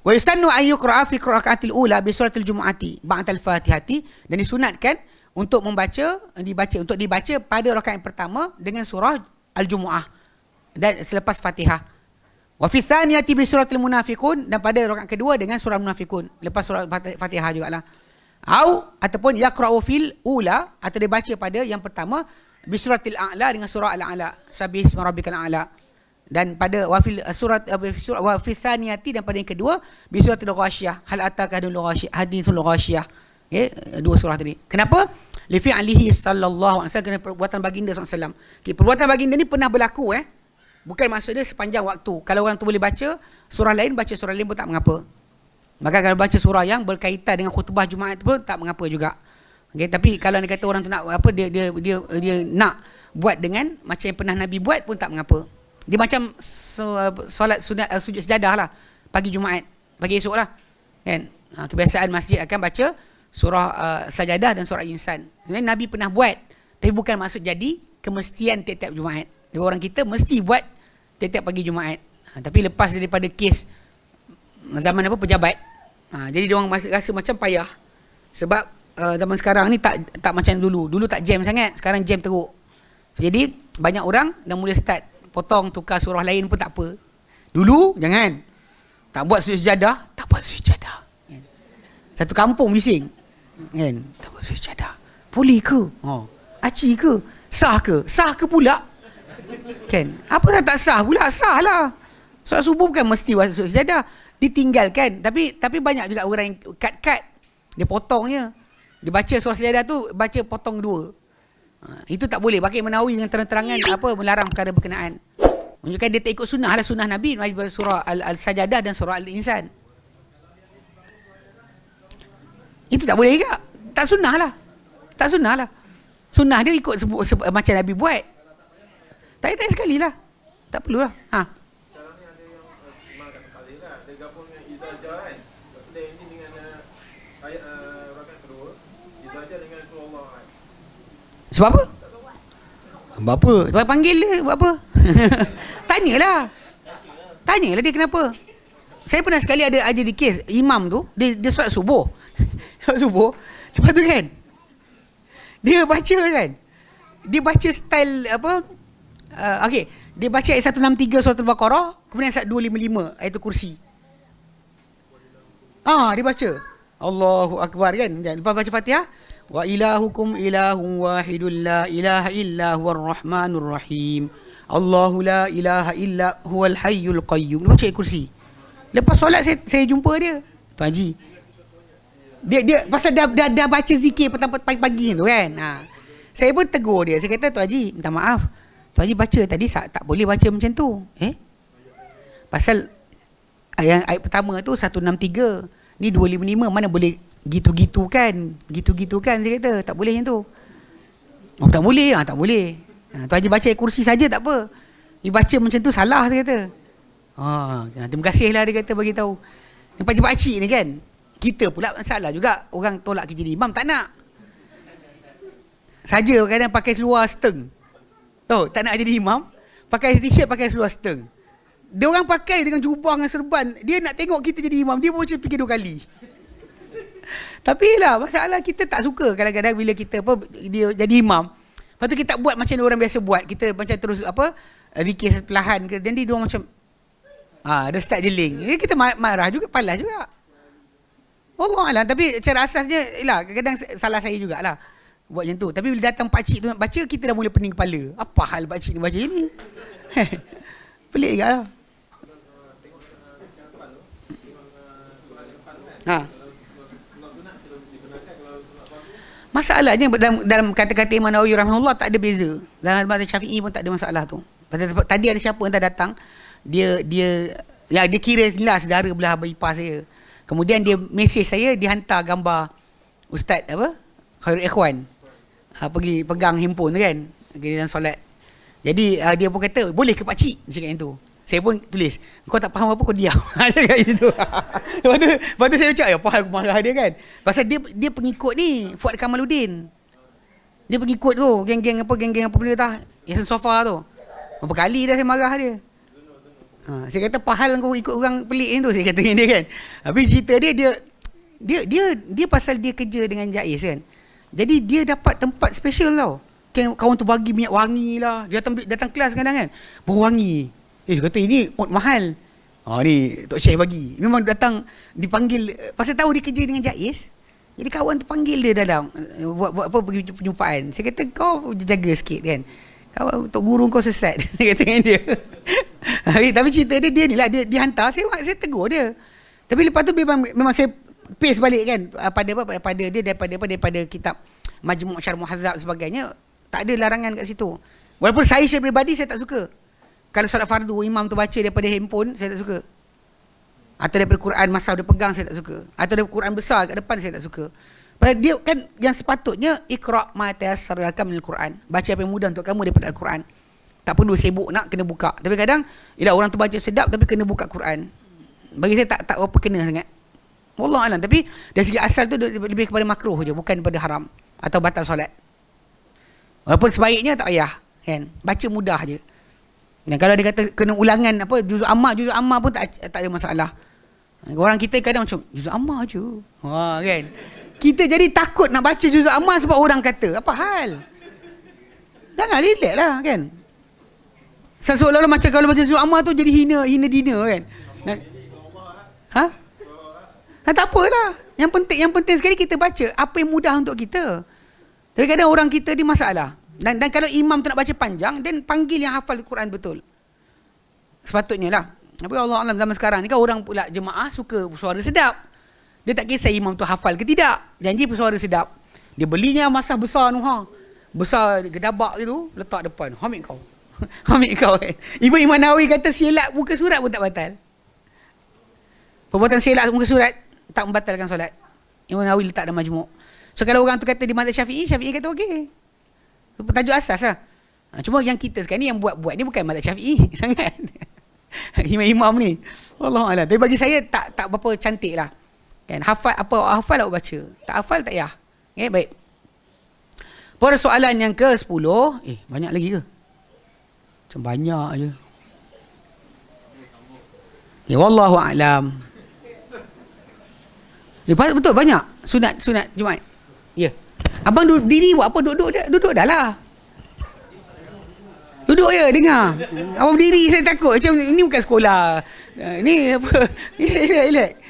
Wa yusannu an yuqra'a fi raka'atil ula bi suratil jumu'ati ba'dal fatihati, dan disunatkan untuk dibaca pada rakaat yang pertama dengan surah al-jumu'ah dan selepas Fatihah. Wa fi tsaniyati bi suratil munafiqun, dan pada rakaat kedua dengan surah munafiqun lepas surah Fatihah jugalah. Ataupun yaqra'u fil ula, atau dia baca pada yang pertama bi suratil a'la dengan surah al-a'la, sabbihisma rabbikal a'la. Dan pada wa fi tsaniyati, dan pada yang kedua bi suratil ghasyiyah, hal ataka hadithul ghasyiyah. Okey, 2 surah tadi. Kenapa? Li fi'lihi sallallahu alaihi wasallam, kerana perbuatan baginda SAW. Okey, perbuatan baginda ni pernah berlaku bukan maksudnya sepanjang waktu. Kalau orang tu boleh baca surah lain, baca surah lain pun tak mengapa. Maka kalau baca surah yang berkaitan dengan khutbah Jumaat pun tak mengapa juga. Okay, tapi kalau dia kata orang tu nak dia nak buat dengan macam yang pernah Nabi buat pun tak mengapa. Dia macam solat sunat sujud sejadah lah pagi Jumaat, pagi esok lah kan. Kebiasaan masjid akan baca surah Sajadah dan surah Insan. Sebenarnya Nabi pernah buat, tapi bukan maksud jadi kemestian tiap-tiap Jumaat. Jadi orang kita mesti buat tiap-tiap pagi Jumaat. Tapi lepas daripada kes zaman pejabat, jadi dia orang rasa macam payah. Sebab zaman sekarang ni tak macam dulu. Dulu tak jam sangat, sekarang jam teruk. Jadi banyak orang dah mula start potong, tukar surah lain pun tak apa. Dulu jangan. Tak buat sujud sejadah, tak buat sujud sejadah. Kan? Satu kampung bising. Kan? Tak buat sujud sejadah. Boleh ke? Aci ke? Sah ke? Sah ke pula? Kan? Apa tak sah pula? Sah lah. Solat subuh bukan mesti buat sujud sejadah. Ditinggalkan. Tapi banyak juga orang yang cut. Dia potongnya. Dia baca surah sejadah tu, baca potong dua. Itu tak boleh. Pakai Menawi dengan terang-terangan melarang perkara berkenaan. Menunjukkan dia tak ikut sunnah lah, sunnah Nabi, surah Al-Sajadah dan surah Al-Insan. Itu tak boleh juga. Tak sunnah lah. Tak sunnah lah. Sunnah dia ikut macam Nabi buat. Tak sekali lah. Tak perlulah. Sekarang ni ada yang memang kat tempat lain lah. Dia gabung dengan Izajah kan. Lepas tu ini dengan ayat rakaat kedua. Izajah dengan surah Allah kan. Sebab apa? Buat apa? Tuan panggil dia buat apa? Tanyalah dia kenapa. Saya pernah sekali ada di kes imam tu, dia solat subuh. Solat subuh. Lepas tu kan, dia baca style apa, okey, dia baca ayat 163 surah Al-Baqarah, kemudian ayat 255 ayat kursi. Dia baca Allahu Akbar kan. Dan lepas baca Fatihah, wa ilahukum ilahun wahidun la ilaha illa huwar rahmanur rahim. Allahu la ilaha illa huwal hayyul qayyum. Dia baca ayat kursi. Lepas solat saya jumpa dia. Tuan Haji. Dia pasal dah baca zikir pagi-pagi tu kan. Saya pun tegur dia. Saya kata, Tuan Haji, minta maaf. Tuan Haji baca tadi tak boleh baca macam tu. Pasal ayat pertama tu 163. Ni 255, mana boleh gitu-gitu kan. Gitu-gitu kan, saya kata. Tak boleh macam tu. Tak boleh. Tak boleh. Tuan Haji baca ayat kursi saja tak apa. Dia baca macam tu salah, dia kata. Terima kasihlah dia kata bagi tahu. Pak cik ni kan, kita pula masalah juga. Orang tolak kerja di imam tak nak. Saja kadang pakai seluar steng. Tahu, tak nak jadi imam, pakai t-shirt, pakai seluar steng. Dia orang pakai dengan jubah dengan serban. Dia nak tengok kita jadi imam, dia pun macam fikir 2 kali. Tapi lah, masalah kita tak suka kadang-kadang bila kita dia jadi imam. Lepas tu kita tak buat macam orang biasa buat. Kita macam terus zikir perlahan ke. Dan dia orang macam dia start jeling. Jadi kita marah juga, palas juga. Wallahualam. Tapi cara asasnya kadang-kadang salah saya jugalah buat macam tu. Tapi bila datang pakcik tu nak baca, kita dah mula pening kepala. Apa hal pakcik ni baca ni? Pelik juga lah. Masalahnya dalam kata-kata Imam Nawawi rahimahullah tak ada beza. Dalam mazhab Syafi'i pun tak ada masalah tu. Tadi ada siapa yang datang, dia kira lah saudara belah abang ipar saya. Kemudian dia mesej saya, dia hantar gambar Ustaz Khairul Ikhwan pergi pegang handphone tu kan, dalam solat. Jadi dia pun kata, boleh ke pakcik? Dia cakap yang tu. Saya pun tulis, kau tak faham apa, kau diam. Cakap gitu. Lepas tu saya cakap, apa hal aku marah dia kan. Pasal dia pengikut ni, Fuad Kamaluddin. Dia pengikut tu, geng-geng apa benda tah, Yasin Sofa tu. Berapa kali dah saya marah dia. Saya kata, apa hal kau ikut orang pelik ni tu, saya kata dengan dia kan. Habis cerita dia pasal dia kerja dengan Jais kan. Jadi dia dapat tempat special tau. Kawan tu bagi minyak wangi lah. Dia datang kelas kadang kan, bau wangi. Dia kata ini mahal. Ni Tok Syekh bagi. Memang datang dipanggil pasal tahu dia kerja dengan Jais. Jadi kawan tu panggil dia dalam buat apa, pergi perjumpaan. Saya kata kau jaga sikit kan. Kau Tok Guru kau sesat. Saya kata dengan dia. Tapi cerita dia ni lah, dia hantar saya tegur dia. Tapi lepas tu memang saya paste balik kan pada dia daripada kitab Majmu' Syarh Muhadzab sebagainya. Tak ada larangan kat situ. Walaupun saya secara peribadi saya tak suka. Kalau solat fardu imam tu baca daripada handphone, saya tak suka. Atau daripada Quran masaf dia pegang, saya tak suka. Atau daripada Quran besar kat depan, saya tak suka. Pasal dia kan yang sepatutnya iqra' ma tayassara lakum minal Quran. Baca apa yang mudah untuk kamu daripada Al-Quran. Tak perlu sibuk nak kena buka. Tapi kadang orang tu baca sedap tapi kena buka Quran. Bagi saya tak apa kena sangat. Wallahu alam. Tapi dari segi asal tu lebih kepada makruh je, bukan kepada haram atau batal solat. Walaupun sebaiknya tak payah, kan? Baca mudah je. Dan kalau dia kata kena ulangan apa juzuk amma pun tak ada masalah. Orang kita kadang macam juzuk amma je. Kan? Kita jadi takut nak baca juzuk amma sebab orang kata. Apa hal? Jangan relax lah, kan? Seolah-olah macam kalau baca juzuk amma tu jadi hina dina, kan? Ha? Tak apalah. Yang penting sekali kita baca apa yang mudah untuk kita. Tapi kadang orang kita ni masalah. Dan kalau imam tu nak baca panjang, dan panggil yang hafal Quran betul. Sepatutnya lah. Tapi Allah Alam zaman sekarang ni kan orang pula jemaah suka suara sedap. Dia tak kisah imam tu hafal ke tidak. Janji suara sedap. Dia belinya masa besar tu, besar gedabak gitu, letak depan. Hamid kau. Hamid kau, kan. Ibu Imam Nawawi kata silap muka surat pun tak batal. Perbuatan silap muka surat tak membatalkan solat. Imam Nawawi letak dalam majmuk. So kalau orang tu kata di mazhab Syafi'i kata okey. Tajuk asas lah. Cuma yang kita sekarang ni yang buat ni bukan mazhab Syafi'i sangat. Imam-imam ni. Wallahualam. Tapi bagi saya tak berapa cantik lah. Kan, hafal awak baca. Tak hafal tak payah. Okay, baik. Pada soalan yang ke-10, banyak lagi ke? Macam banyak je. Wallahualam. Betul banyak sunat Jumaat. Ya. Abang diri buat apa? Duduk dah lah. Duduk je dengar. Abang berdiri saya takut macam ini bukan sekolah. Ni apa? Relax.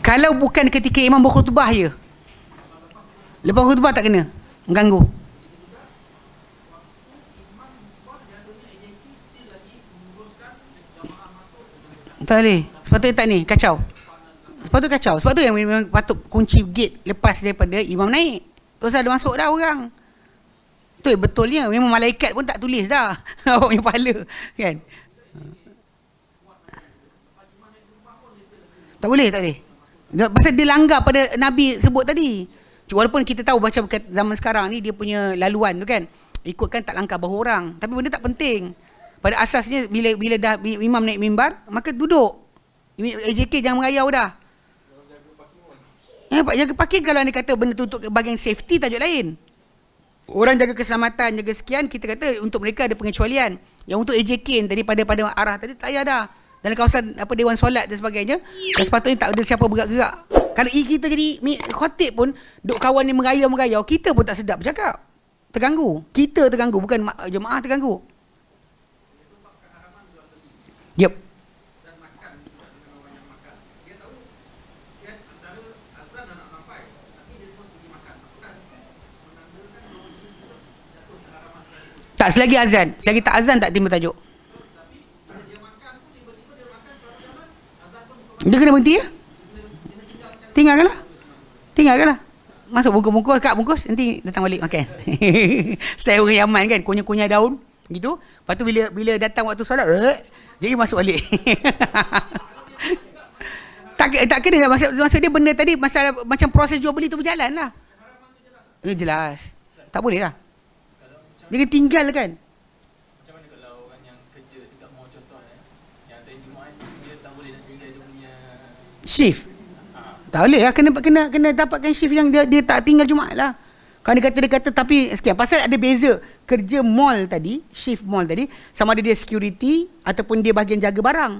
Kalau bukan ketika imam berkhutbah je. Lepas khutbah tak kena mengganggu. Tak boleh. Sepatutnya tak ni kacau. Sebab tu yang memang patut kunci gate lepas daripada imam naik. Terus ada masuk dah orang. Tu betulnya memang malaikat pun tak tulis dah. Awak punya pahala, kan? Tak boleh. Pasal dia langgar pada Nabi sebut tadi. Walaupun kita tahu macam zaman sekarang ni dia punya laluan tu kan, ikutkan tak langkah bahu orang. Tapi benda tak penting. Pada asasnya bila dah imam naik mimbar, maka duduk. AJK jangan merayau dah. Jaga parking kalau anda kata benda tu untuk bahagian safety, tajuk lain. Orang jaga keselamatan, jaga sekian, kita kata untuk mereka ada pengecualian. Yang untuk AJK tadi pada arah tadi tak payah dah. Dalam kawasan dewan solat dan sebagainya, dan sepatutnya tak ada siapa bergerak-gerak. Kalau kita jadi khatib pun duk kawan ni merayau, kita pun tak sedap bercakap. Terganggu. Kita terganggu, bukan jemaah terganggu. Yep. Tak, selagi azan. Selagi tak azan tak timbul tajuk. Dia kena berhenti ya? Tinggalkanlah. Masuk bungkus-bungkus, kat bungkus, nanti datang balik makan. Style orang Yaman kan, kunyah-kunyah daun gitu. Lepas tu bila datang waktu solat, jadi masuk balik. tak kena lah. Maksud dia benda tadi macam proses jual beli tu berjalan lah. Jelas. Tak boleh lah. Dia kena tinggal kan. Macam mana kalau orang yang kerja tidak mau contohnya, yang ada Jumaat dia tak boleh nak tinggal dia punya shift. Tak boleh lah, kena dapatkan shift yang dia tak tinggal Jumaat lah. Kalau dia kata tapi sekian, pasal ada beza kerja mall tadi, shift mall tadi, sama ada dia security ataupun dia bahagian jaga barang.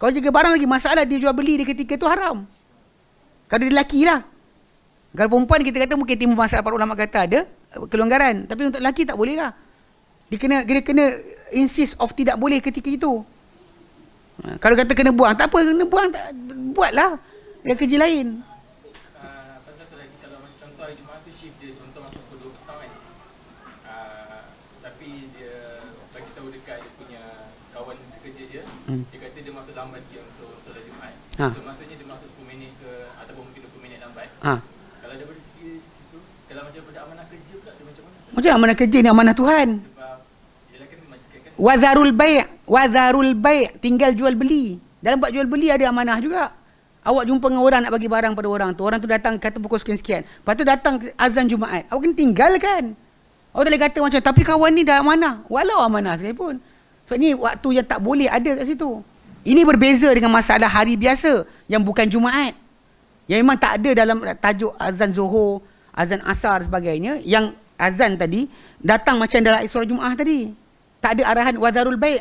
Kalau jaga barang lagi masalah, dia jual beli dia ketika tu haram. Kalau dia lelaki lah. Kalau perempuan kita kata mungkin timbul masalah, para ulama kata ada kelonggaran, tapi untuk lelaki tak boleh lah. Dia kena insist of tidak boleh ketika itu. Kalau kata kena buang, tak apa, kena buang, buatlah. Dia kerja lain. pasal tu lagi, kalau macam contoh hari Jumaat tu shift dia contoh masuk pukul 2 petang kan, tapi dia bagi tahu dekat dia punya kawan sekerja dia, dia kata dia masuk lambat dia untuk solat Jumaat. So maksudnya dia masuk 10 minit ke ataupun mungkin 20 minit lambat. Kalau daripada segi situ, kalau macam pada amanah kerja pula dia macam mana? Macam amanah kerja ni amanah Tuhan. Sebab yelah kan memang cakap kan Wazarul bai', tinggal jual beli. Dalam buat jual beli ada amanah juga. Awak jumpa dengan orang nak bagi barang pada orang tu datang kata pukul sekian-sekian. Lepas tu datang azan Jumaat. Awak kena tinggalkan. Awak tak boleh kata macam, tapi kawan ni dah amanah. Walau amanah sekalipun. Sebab ni waktu yang tak boleh ada kat situ. Ini berbeza dengan masalah hari biasa yang bukan Jumaat. Yang memang tak ada dalam tajuk azan Zuhur, azan Asar sebagainya. Yang azan tadi datang macam dalam surah Jumaat tadi. Tak ada arahan wazarul bai'.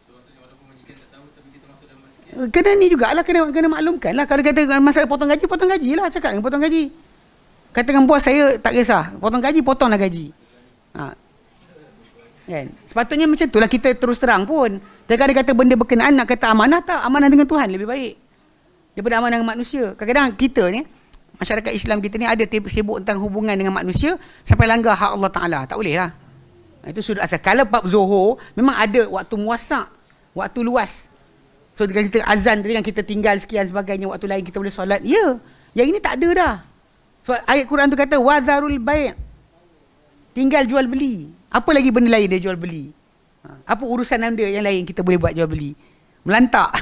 so maksudnya walaupun majikan tak tahu tapi kita masuk dalam basket. Kena ni jugalah, kena maklumkan lah. Kalau kata masalah potong gaji lah. Cakap dengan potong gaji. Katakan bos saya tak kisah. Potong gaji, potonglah gaji. Kan? Sepatutnya macam itulah kita terus terang pun. Jangan dia kata benda berkenaan, nak kata amanah tak. Amanah dengan Tuhan lebih baik daripada amanah dengan manusia. Kadang-kadang kita ni, masyarakat Islam kita ni ada sibuk tentang hubungan dengan manusia sampai langgar hak Allah Ta'ala. Tak boleh lah. Itu sudut asal. Kalau bab Zuhur, memang ada waktu muasak, waktu luas. So kita azan tadi yang kita tinggal sekian sebagainya, waktu lain kita boleh solat. Ya, yang ini tak ada dah. Sebab ayat Quran tu kata wazarul bai', tinggal jual beli. Apa lagi benda lain dia jual beli? Apa urusan anda yang lain kita boleh buat jual beli? Melantak.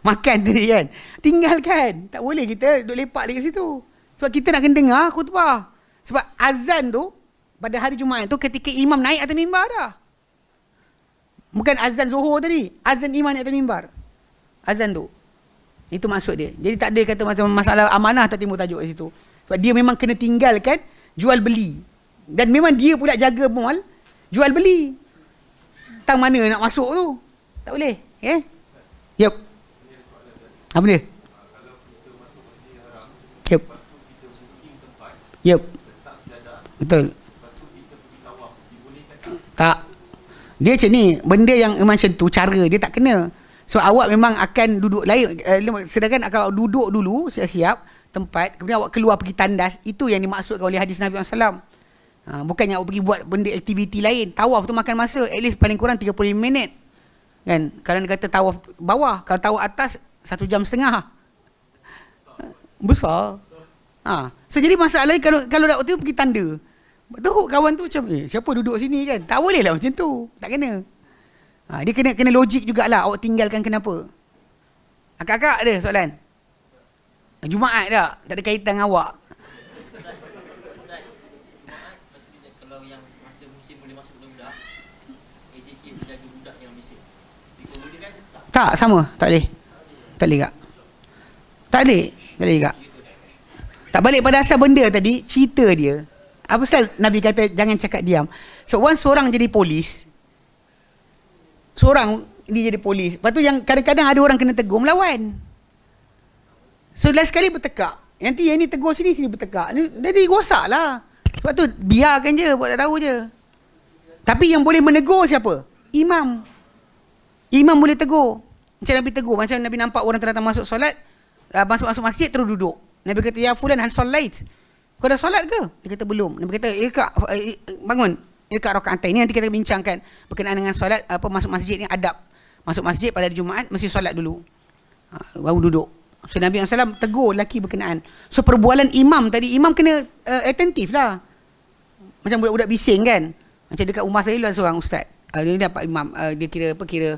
Makan tadi kan. Tinggalkan. Tak boleh kita duduk lepak dekat situ. Sebab kita nak kena dengar khutbah. Sebab azan tu pada hari Jumaat tu ketika imam naik atas mimbar dah. Bukan azan Zuhur tadi. Azan imam naik atas mimbar. Azan tu. Itu maksud dia. Jadi tak ada kata macam masalah amanah tak timbul tajuk kat situ. Sebab dia memang kena tinggalkan jual beli. Dan memang dia pula jaga mall jual beli. Tang mana nak masuk tu. Tak boleh. Okay? Yup. Apa dia? Yup. Yup. Betul. Tak. Dia macam ni. Benda yang macam tu, cara dia tak kena. So awak memang akan duduk lain. Sedangkan kalau duduk dulu, siap-siap tempat, kemudian awak keluar pergi tandas, itu yang dimaksudkan oleh hadis Nabi SAW. Bukannya awak pergi buat benda aktiviti lain. Tawaf tu makan masa at least paling kurang 35 minit. Kan? Kalau dia kata tawaf bawah, kalau tawaf atas 1.5 jam. Besar. So jadi masalahnya kalau nak tu pergi tanda. Betul kawan tu macam siapa duduk sini kan? Tak boleh lah macam tu. Tak kena. Dia kena logik jugalah awak tinggalkan kenapa. Akak-akak ada soalan? Jumaat tak ada kaitan dengan awak. Kalau yang masa musim boleh masuk budak, AJK menjaga budak yang mesin. Dikomunikasikan tak? Tak, sama. Tak boleh. Tak boleh kak. Tak boleh kak. Tak balik pada asal benda tadi, cerita dia. Apa pasal Nabi kata jangan cakap diam. So once seorang jadi polis, seorang dia jadi polis. Lepas tu yang kadang-kadang ada orang kena tegur, melawan. So last sekali bertekak. Nanti yang ni tegur sini bertekak. Jadi rosak lah. Sebab tu biarkan je, buat tak tahu je. Tapi yang boleh menegur siapa? Imam. Imam boleh tegur. Macam Nabi tegur. Macam Nabi nampak orang datang masuk solat, masuk masjid terus duduk. Nabi kata, ya fulan hal solait. Kau dah solat ke? Dia kata belum. Nabi kata, bangun. Irka' raka'atain. Ini nanti kita bincangkan berkenaan dengan solat, masuk masjid ni adab. Masuk masjid pada hari Jumaat mesti solat dulu. Baru duduk. So Nabi SAW tegur lelaki berkenaan. So perbualan imam tadi, imam kena attentif lah. Macam budak-budak bising kan. Macam dekat rumah saya lah seorang ustaz. Dia dapat imam. Dia kira panggil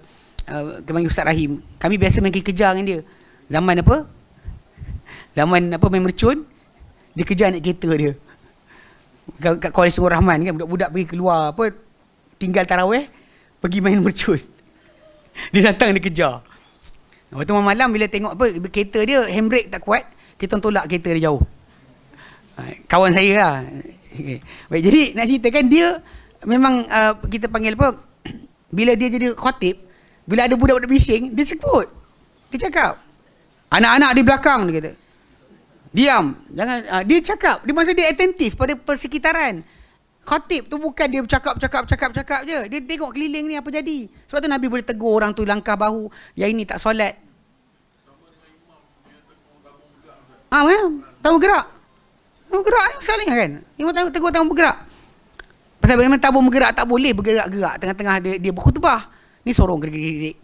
Ustaz Rahim. Kami biasa main kejar dengan dia. Zaman main mercun. Dia kejar naik kereta dia. Kat Kuala Sungur Rahman kan. Budak-budak pergi keluar tinggal tarawih. Pergi main mercun. Dia datang dia kejar. Lepas tu malam bila tengok kereta dia handbrake tak kuat, kita tolak kereta dia jauh. Kawan saya lah. Okay. Baik, jadi nak ceritakan dia memang kita panggil bila dia jadi khatib, bila ada budak-budak bising, dia sebut. Dia cakap, anak-anak di belakang, dia kata. Diam, jangan. Dia cakap, dia masa dia attentif pada persekitaran. Khatib tu bukan dia cakap je. Dia tengok keliling ni apa jadi. Sebab tu Nabi boleh tegur orang tu langkah bahu, yang ini tak solat. Tahu gerak. Tahu gerak ni masalahnya kan. Imam tegur tahu bergerak. Pasal bagaimana tabung bergerak tak boleh bergerak-gerak tengah-tengah dia berkhutbah. Ni sorong gerik-gerik.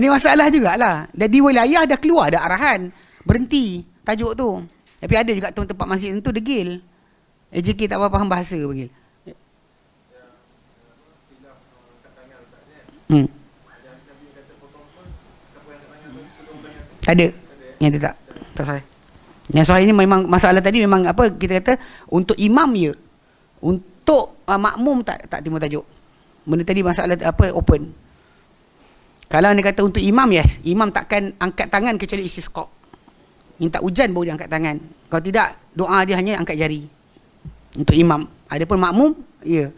Ni masalah jugalah. Dan di wilayah dah keluar dah arahan. Berhenti tajuk tu. Tapi ada juga tempat masjid tu degil. AJK tak apa faham bahasa panggil. Tak ada. Yang dia tak sahih. Yang sahih ni memang masalah tadi memang apa kita kata untuk imam ya. Untuk makmum tak timbul tajuk. Benda tadi masalah apa open. Kalau dia kata untuk imam, yes, imam takkan angkat tangan kecuali istisqa. Minta hujan baru dia angkat tangan. Kalau tidak, doa dia hanya angkat jari. Untuk imam. Adapun makmum, ya.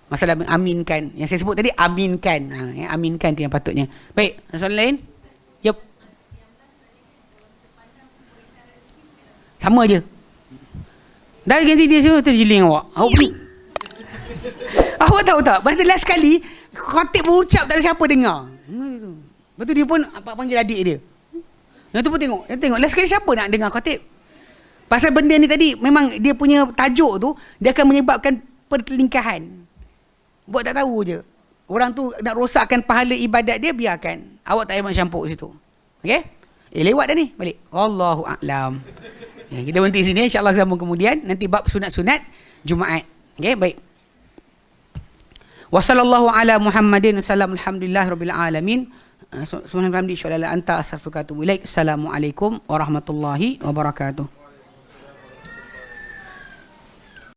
Masalah aminkan. Yang saya sebut tadi, aminkan. Aminkan tu yang patutnya. Baik, soalan lain? Yup. Sama je. Dah ganti dia semua, terjeling awak. Awak pening. Awak tahu tak? Pasal last kali, khatib berucap tak ada siapa dengar. Lepas tu dia pun panggil adik dia. Yang tu pun tengok. Last kali siapa nak dengar khatib? Pasal benda ni tadi, memang dia punya tajuk tu, dia akan menyebabkan pertelingkahan. Buat tak tahu je. Orang tu nak rosakkan pahala ibadat dia, biarkan. Awak tak payah campur situ. Okay? Lewat dah ni. Balik. Wallahu a'lam. Ya, kita berhenti sini. InsyaAllah sambung kemudian. Nanti bab sunat-sunat Jumaat. Okay? Baik. Wassallallahu ala Muhammadin. Alhamdulillah rabbil alamin. Subhanallah, anta astaghfiruka wa atubu ilaik. Assalamualaikum warahmatullahi wabarakatuh.